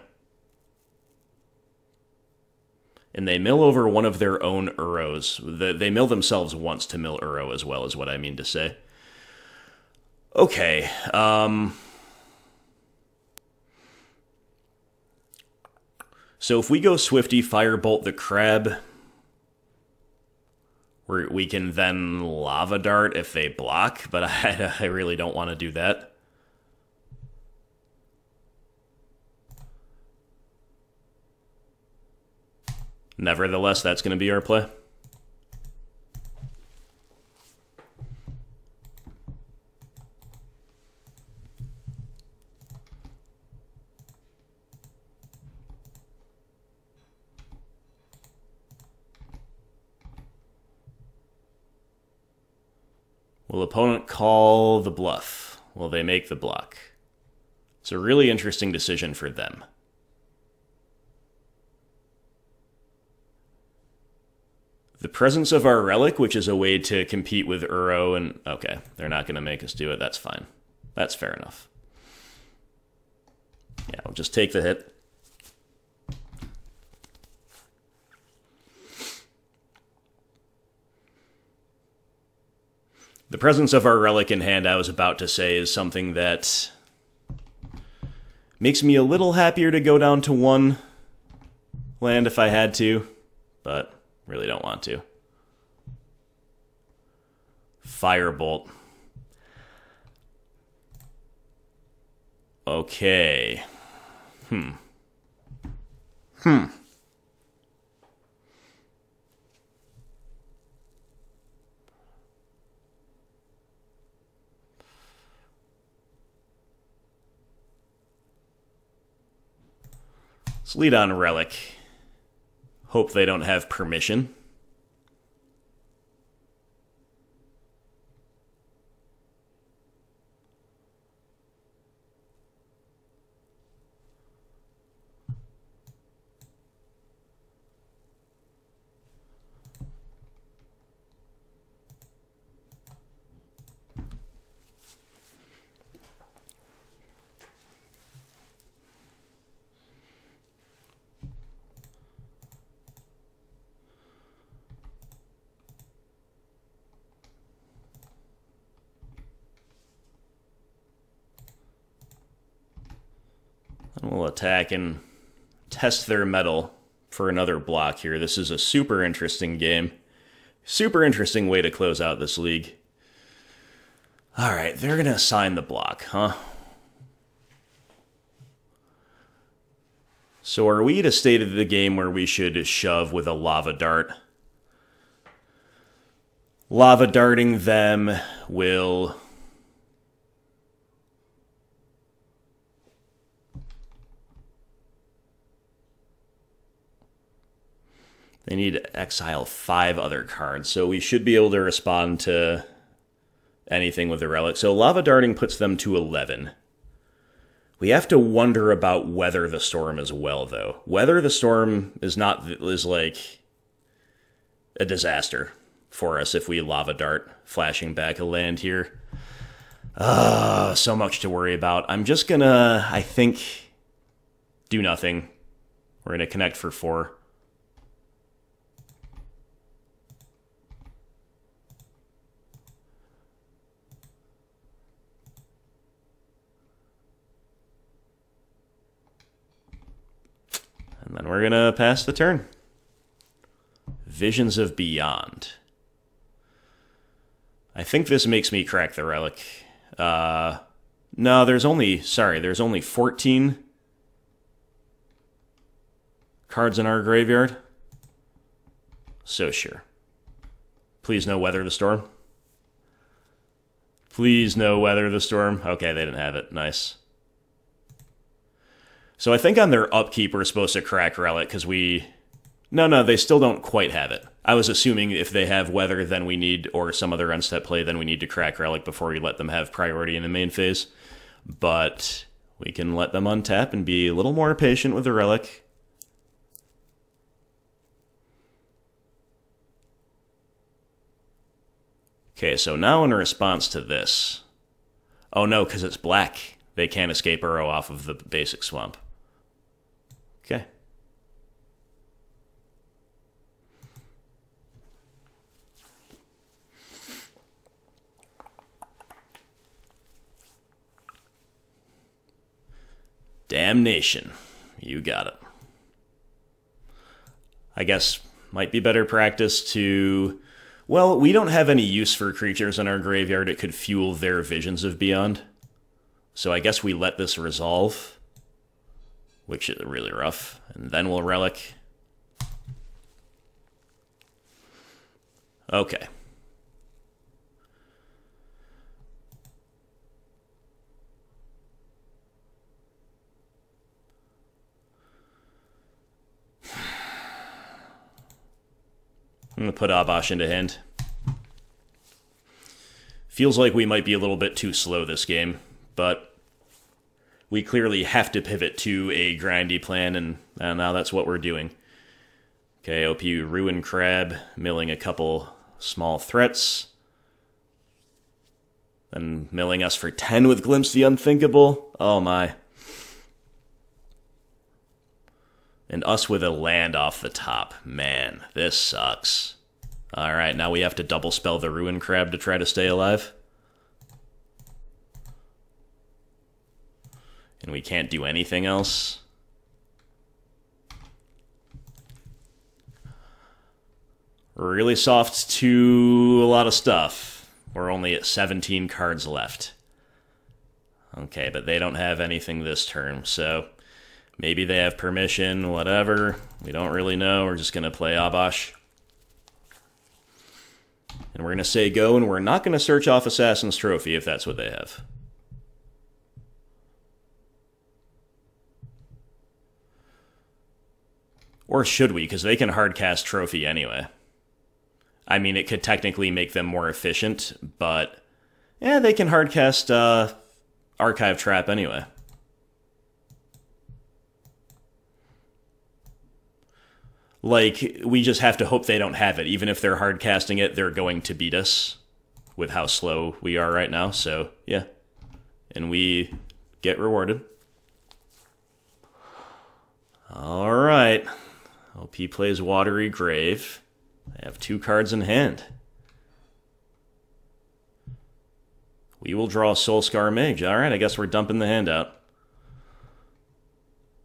And they mill over one of their own Uros. They mill themselves once to mill Uro as well, is what I mean to say. Okay, so if we go Swifty, Firebolt the crab, we can then Lava Dart if they block, but I really don't want to do that. Nevertheless, that's going to be our play. Will opponent call the bluff? Will they make the block? It's a really interesting decision for them. The presence of our relic, which is a way to compete with Uro, and okay, they're not going to make us do it. That's fine. That's fair enough. Yeah, we'll just take the hit. The presence of our relic in hand, I was about to say, is something that makes me a little happier to go down to 1 land if I had to, but really don't want to. Firebolt. Okay. Let's lead on Relic. Hope they don't have permission. And we'll attack and test their mettle for another block here. This is a super interesting game. Super interesting way to close out this league. Alright, they're going to assign the block, huh? So are we at a state of the game where we should shove with a lava dart? Lava darting them will... They need to exile 5 other cards, so we should be able to respond to anything with the relic. So Lava Darting puts them to 11. We have to wonder about Weather the Storm as well, though. Weather the Storm is like a disaster for us if we Lava Dart, flashing back a land here. So much to worry about. I'm just gonna, I think, do nothing. We're gonna connect for 4. And then we're going to pass the turn. Visions of Beyond. I think this makes me crack the relic. No, there's only 14 cards in our graveyard. So sure. Please no Weather the Storm. Please no Weather the Storm. Okay, they didn't have it. Nice. So I think on their upkeep we're supposed to crack Relic because we... No, they still don't quite have it. I was assuming if they have Weather, then we need, or some other unstep play, then we need to crack Relic before we let them have priority in the main phase. But we can let them untap and be a little more patient with the Relic. Okay, so now in response to this... Oh no, because it's black. They can't escape Burrow off of the basic swamp. Okay. Damnation. You got it. I guess might be better practice to... Well, we don't have any use for creatures in our graveyard that could fuel their Visions of Beyond. So I guess we let this resolve, which is really rough, and then we'll Relic. Okay. I'm going to put Obosh into hand. Feels like we might be a little bit too slow this game, but we clearly have to pivot to a grindy plan, and now that's what we're doing. Okay, OPU Ruin Crab, milling a couple small threats. Then milling us for 10 with Glimpse the Unthinkable. Oh my. And us with a land off the top. Man, this sucks. Alright, now we have to double spell the Ruin Crab to try to stay alive. And we can't do anything else. Really soft to a lot of stuff. We're only at 17 cards left. Okay, but they don't have anything this turn, so maybe they have permission, whatever. We don't really know. We're just going to play Obosh. And we're going to say go, and we're not going to search off Assassin's Trophy if that's what they have. Or should we? Because they can hardcast Trophy anyway. I mean, it could technically make them more efficient, but yeah, they can hardcast Archive Trap anyway. Like, we just have to hope they don't have it. Even if they're hardcasting it, they're going to beat us with how slow we are right now, so yeah. And we get rewarded. Alright. OP plays Watery Grave. I have 2 cards in hand. We will draw Soul-Scar Mage. Alright, I guess we're dumping the hand out.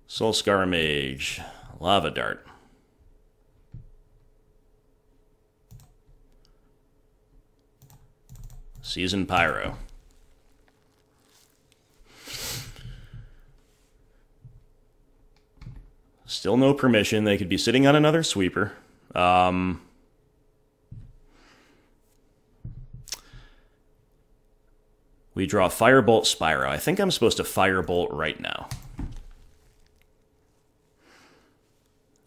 Soul-Scar Mage. Lava Dart. Seasoned Pyro. Still no permission. They could be sitting on another sweeper. We draw Firebolt Spyro. I think I'm supposed to Firebolt right now.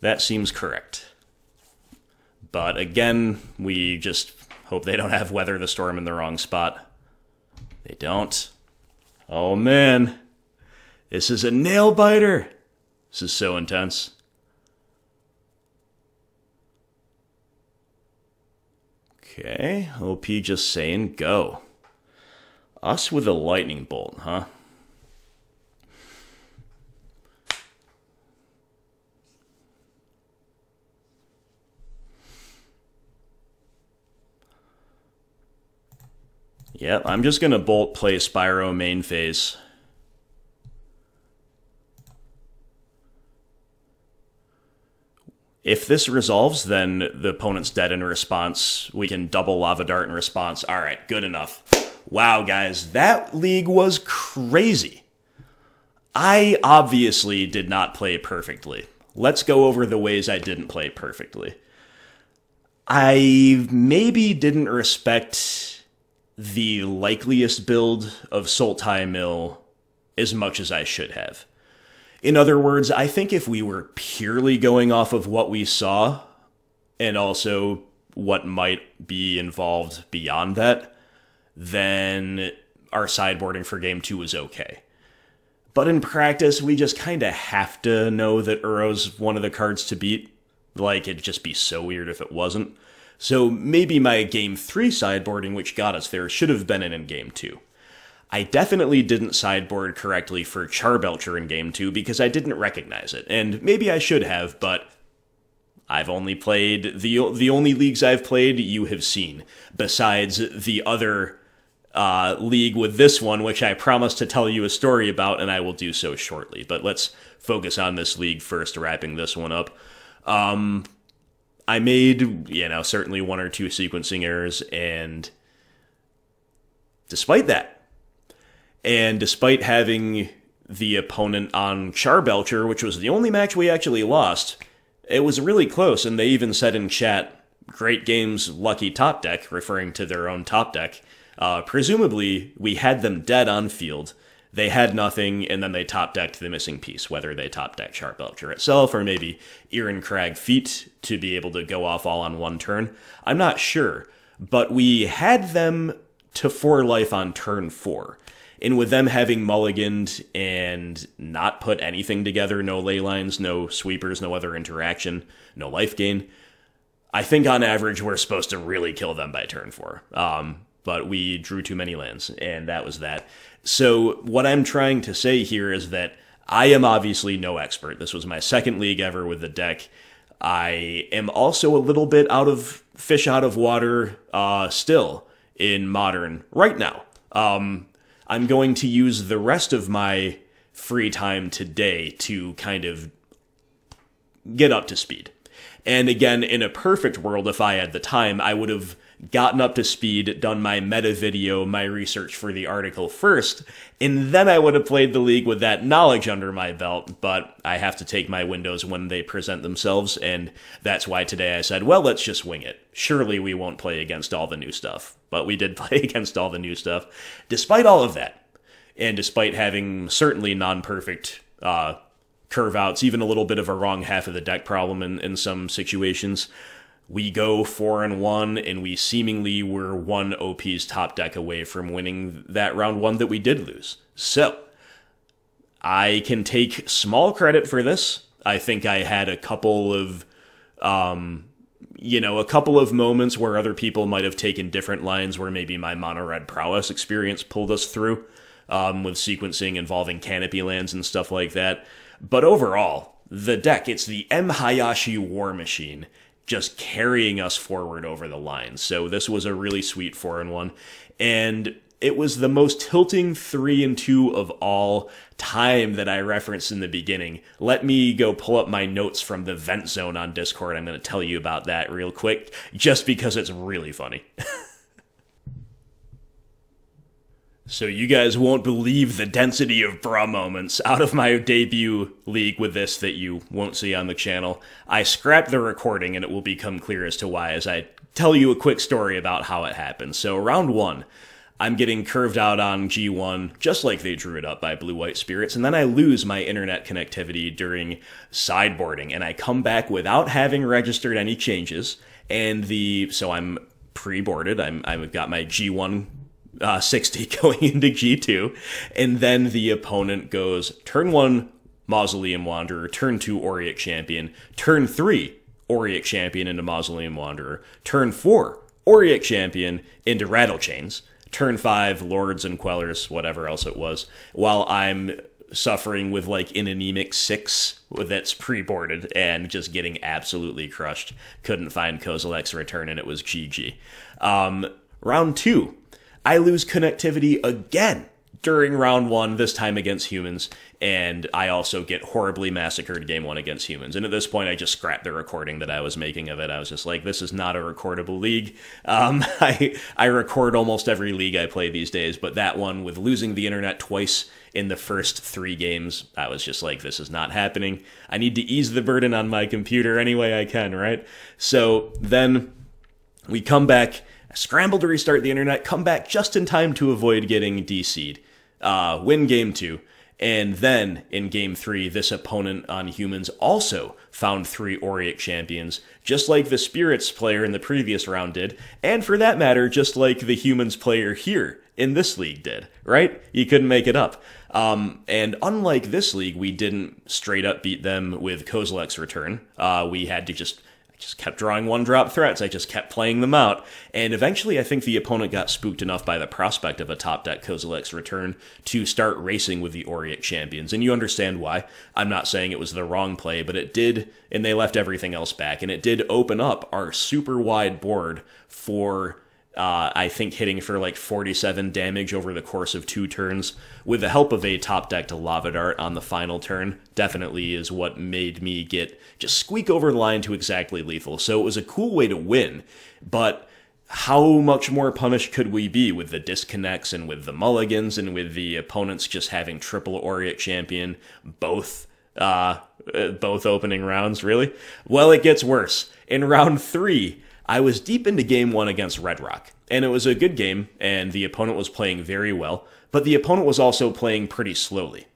That seems correct. But again, we just hope they don't have Weather the Storm in the wrong spot. They don't. Oh man. This is a nail biter. This is so intense. Okay, OP just saying go. Us with a lightning bolt, huh? Yep, I'm just gonna bolt play Spyro main phase. If this resolves, then the opponent's dead in response. We can double Lava Dart in response. Alright, good enough. Wow, guys, that league was crazy. I obviously did not play perfectly. Let's go over the ways I didn't play perfectly. I maybe didn't respect the likeliest build of Sultai Mill as much as I should have. In other words, I think if we were purely going off of what we saw, and also what might be involved beyond that, then our sideboarding for Game 2 was okay. But in practice, we just kind of have to know that Uro's one of the cards to beat. Like, it'd just be so weird if it wasn't. So maybe my Game 3 sideboarding, which got us there, should have been in Game 2. I definitely didn't sideboard correctly for Belcher in Game 2 because I didn't recognize it. And maybe I should have, but I've only played... The only leagues I've played, you have seen. Besides the other league with this one, which I promised to tell you a story about, and I will do so shortly. But let's focus on this league first, wrapping this one up. I made, certainly 1 or 2 sequencing errors, and despite that, and despite having the opponent on Belcher, which was the only match we actually lost, it was really close, and they even said in chat, "Great games, lucky top deck," referring to their own top deck. Presumably, we had them dead on field. They had nothing, and then they top-decked the missing piece, whether they top-decked Belcher itself, or maybe Iron Crag Feet to be able to go off all on one turn. I'm not sure, but we had them to 4 life on turn 4. And with them having mulliganed and not put anything together, no ley lines, no sweepers, no other interaction, no life gain, I think on average we're supposed to really kill them by turn 4. But we drew too many lands, and that was that. So what I'm trying to say here is that I am obviously no expert. This was my second league ever with the deck. I am also a little bit fish out of water still in Modern right now. I'm going to use the rest of my free time today to kind of get up to speed. And again, in a perfect world, if I had the time, I would have gotten up to speed, done my meta video, my research for the article first, and then I would have played the league with that knowledge under my belt, but I have to take my windows when they present themselves, and that's why today I said, well, let's just wing it. Surely we won't play against all the new stuff, but we did play against all the new stuff. Despite all of that, and despite having certainly non-perfect curve outs, even a little bit of a wrong half of the deck problem in some situations, we go 4-1, and we seemingly were one OP's top deck away from winning that round one that we did lose. So, I can take small credit for this. I think I had a couple of, moments where other people might have taken different lines, where maybe my mono-red prowess experience pulled us through, with sequencing involving canopy lands and stuff like that. But overall, the deck, it's the M. Hayashi War Machine, just carrying us forward over the line. So this was a really sweet 4-1, and it was the most tilting 3-2 of all time that I referenced in the beginning. Let me go pull up my notes from the vent zone on Discord. I'm going to tell you about that real quick, just because it's really funny. So you guys won't believe the density of bra moments out of my debut league with this that you won't see on the channel. I scrapped the recording, and it will become clear as to why as I tell you a quick story about how it happened. So round one, I'm getting curved out on G1, just like they drew it up by Blue-White Spirits, and then I lose my internet connectivity during sideboarding, and I come back without having registered any changes, and so I'm pre-boarded, I've got my G1 60 going into G2, and then the opponent goes turn 1 Mausoleum Wanderer, turn 2 Auric Champion, turn 3 Auric Champion into Mausoleum Wanderer, turn 4 Auric Champion into Rattlechains, turn 5 Lords and Quellers, whatever else it was, while I'm suffering with like an anemic 6 that's pre-boarded and just getting absolutely crushed. Couldn't find Kozilek's return, and it was GG. Round 2. I lose connectivity again during round 1, this time against humans, and I also get horribly massacred game 1 against humans. And at this point, I just scrapped the recording that I was making of it. I was just like, this is not a recordable league. I record almost every league I play these days, but that one, with losing the internet twice in the first 3 games, I was just like, this is not happening. I need to ease the burden on my computer any way I can, right? So then we come back, scramble to restart the internet, come back just in time to avoid getting DC'd, win game 2, and then in game 3, this opponent on humans also found 3 Auric Champions, just like the Spirits player in the previous round did, and for that matter, just like the humans player here in this league did, right? You couldn't make it up. And unlike this league, we didn't straight up beat them with Kozilek's return. We had to just kept drawing 1-drop threats. I just kept playing them out. And eventually, I think the opponent got spooked enough by the prospect of a top deck Kozilek's return to start racing with the Auric Champions. And you understand why. I'm not saying it was the wrong play, but it did, and they left everything else back. And it did open up our super wide board for, I think, hitting for like 47 damage over the course of 2 turns. With the help of a top deck to Lava Dart on the final turn, definitely is what made me just squeak over the line to exactly lethal. So it was a cool way to win, but how much more punished could we be with the disconnects and with the mulligans and with the opponents just having triple Auric Champion, both opening rounds, really? Well, it gets worse. In round 3, I was deep into game 1 against Red Rock, and it was a good game, and the opponent was playing very well, but the opponent was also playing pretty slowly.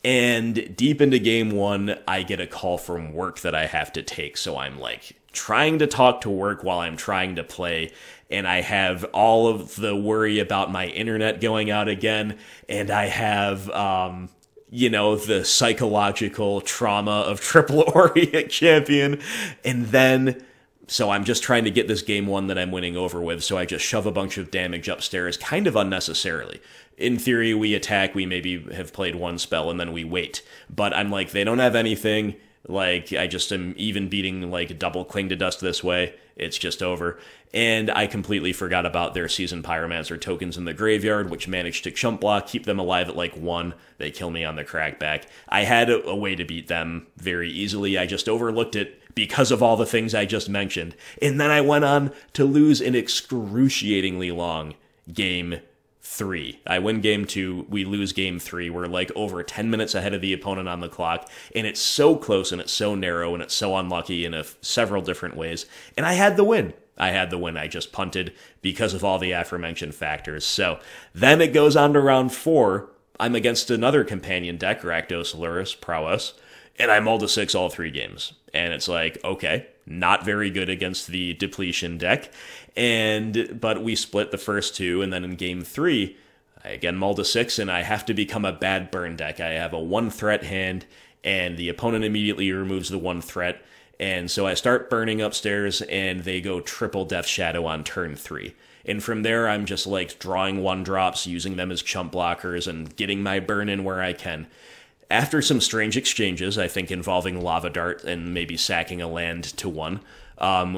And deep into game 1, I get a call from work that I have to take, so I'm like trying to talk to work while I'm trying to play, and I have all of the worry about my internet going out again, and I have, the psychological trauma of triple Auric Champion, and then so I'm just trying to get this game 1 that I'm winning over with, so I just shove a bunch of damage upstairs, kind of unnecessarily. In theory, we attack, we maybe have played 1 spell, and then we wait. But I'm like, they don't have anything, Like, I just am even beating, like, double Cling to Dust this way. It's just over. And I completely forgot about their Seasoned Pyromancer tokens in the graveyard, which managed to chump block, keep them alive at, like, 1. They kill me on the crackback. I had a way to beat them very easily. I just overlooked it because of all the things I just mentioned. And then I went on to lose an excruciatingly long game 3. I win game 2, we lose game 3. We're like over 10 minutes ahead of the opponent on the clock, and it's so close and it's so narrow and it's so unlucky in several different ways. And I had the win. I just punted because of all the aforementioned factors. So then it goes on to round 4. I'm against another companion deck, Rakdos Prowess, and I mulled a 6 all 3 games. And it's like, okay, not very good against the depletion deck. But we split the first 2, and then in game 3, I again mulled a 6, and I have to become a bad burn deck. I have a 1-threat hand, and the opponent immediately removes the 1 threat. And so I start burning upstairs, and they go triple Death Shadow on turn 3. And from there, I'm just like drawing 1-drops, using them as chump blockers, and getting my burn in where I can. After some strange exchanges, I think involving Lava Dart and maybe sacking a land to 1,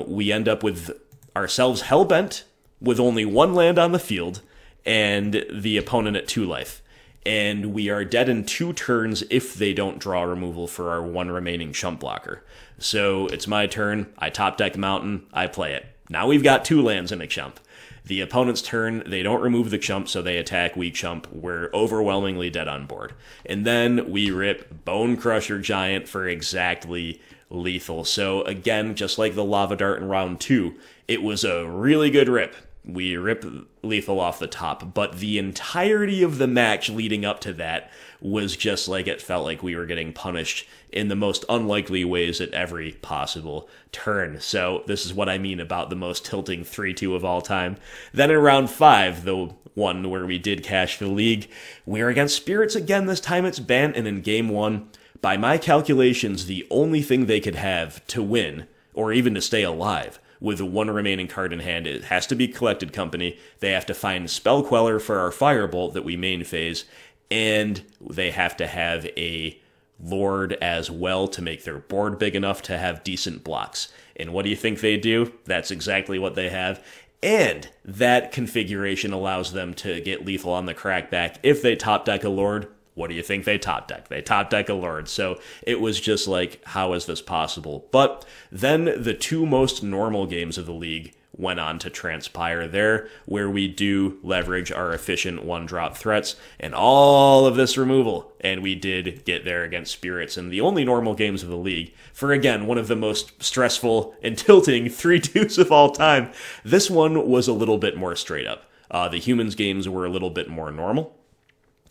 we end up with ourselves Hellbent with only 1 land on the field and the opponent at 2 life. And we are dead in 2 turns if they don't draw removal for our 1 remaining chump blocker. So it's my turn, I top deck Mountain, I play it. Now we've got 2 lands and a chump. The opponent's turn, they don't remove the chump, so they attack, we chump. We're overwhelmingly dead on board. And then we rip Bonecrusher Giant for exactly lethal. So again, just like the Lava Dart in round 2, it was a really good rip. We rip lethal off the top, but the entirety of the match leading up to that was just like it felt like we were getting punished in the most unlikely ways at every possible turn. So this is what I mean about the most tilting 3-2 of all time. Then in round 5, the one where we did cash the league, we're against Spirits again. This time it's Bant, and in game 1, by my calculations, the only thing they could have to win, or even to stay alive, with 1 remaining card in hand, it has to be Collected Company. They have to find Spell Queller for our Firebolt that we main phase, and they have to have a Lord as well to make their board big enough to have decent blocks. And what do you think they do? That's exactly what they have. And that configuration allows them to get lethal on the crackback if they top deck a Lord. What do you think they top deck? They top deck a Lord. So it was just like, how is this possible? But then the 2 most normal games of the league went on to transpire there, where we do leverage our efficient 1-drop threats and all of this removal. And we did get there against Spirits in the only normal games of the league for, again, one of the most stressful and tilting 3-2s of all time. This one was a little bit more straight up. The Humans games were a little bit more normal.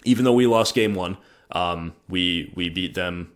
Even though we lost game 1, we beat them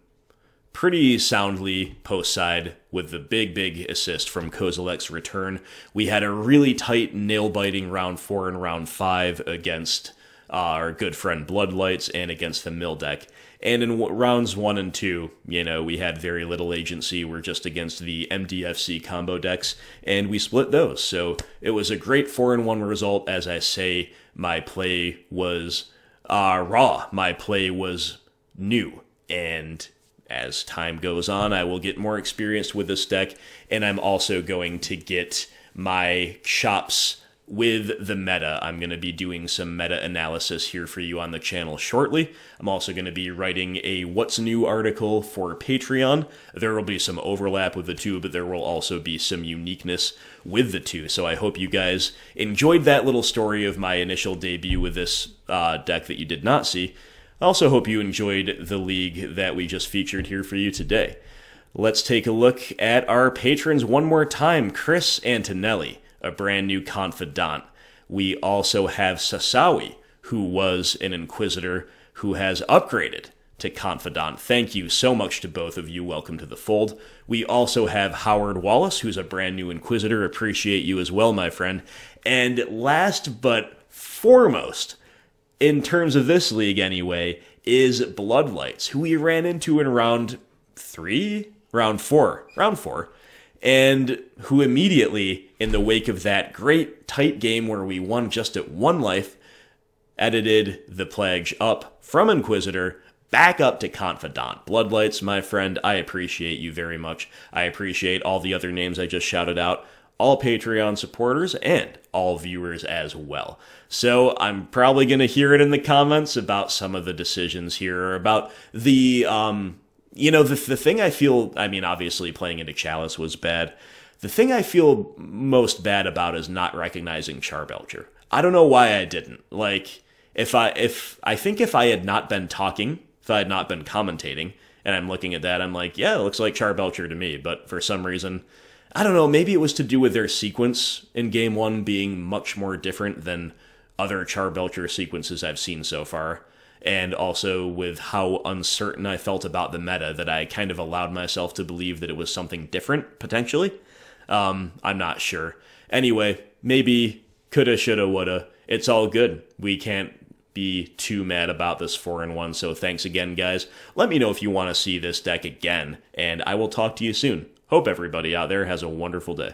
pretty soundly post-side with the big assist from Kozilek's return. We had a really tight, nail-biting round 4 and round 5 against our good friend Bloodlights and against the Mill deck. And in rounds 1 and 2, we had very little agency. We're just against the MDFC combo decks, and we split those. So it was a great 4-1 result. As I say, my play was raw. My play was new, and as time goes on, I will get more experienced with this deck, and I'm also going to get my chops with the meta. I'm going to be doing some meta analysis here for you on the channel shortly. I'm also going to be writing a What's New article for Patreon. There will be some overlap with the 2, but there will also be some uniqueness with the 2. So I hope you guys enjoyed that little story of my initial debut with this deck that you did not see. I also hope you enjoyed the league that we just featured here for you today. Let's take a look at our patrons one more time. Chris Antonelli, a brand new Confidant. We also have Sasawi, who was an Inquisitor, who has upgraded to Confidant. Thank you so much to both of you. Welcome to the fold. We also have Howard Wallace, who's a brand new Inquisitor. Appreciate you as well, my friend. And last but foremost, in terms of this league anyway, is Bloodlights, who we ran into in round 4, and who immediately, in the wake of that great tight game where we won just at 1 life, edited the pledge up from Inquisitor back up to Confidant. Bloodlights, my friend, I appreciate you very much. I appreciate all the other names I just shouted out, all Patreon supporters, and all viewers as well. So I'm probably going to hear it in the comments about some of the decisions here, or about the, the thing I feel, I mean, obviously playing into Chalice was bad. The thing I feel most bad about is not recognizing Belcher. I don't know why I didn't. Like, if I had not been talking, if I had not been commentating, and I'm looking at that, I'm like, yeah, it looks like Belcher to me, but for some reason, I don't know, maybe it was to do with their sequence in Game 1 being much more different than other Belcher sequences I've seen so far, and also with how uncertain I felt about the meta that I kind of allowed myself to believe that it was something different, potentially. I'm not sure. Anyway, maybe coulda, shoulda, woulda. It's all good. We can't be too mad about this 4-1, so thanks again, guys. Let me know if you want to see this deck again, and I will talk to you soon. Hope everybody out there has a wonderful day.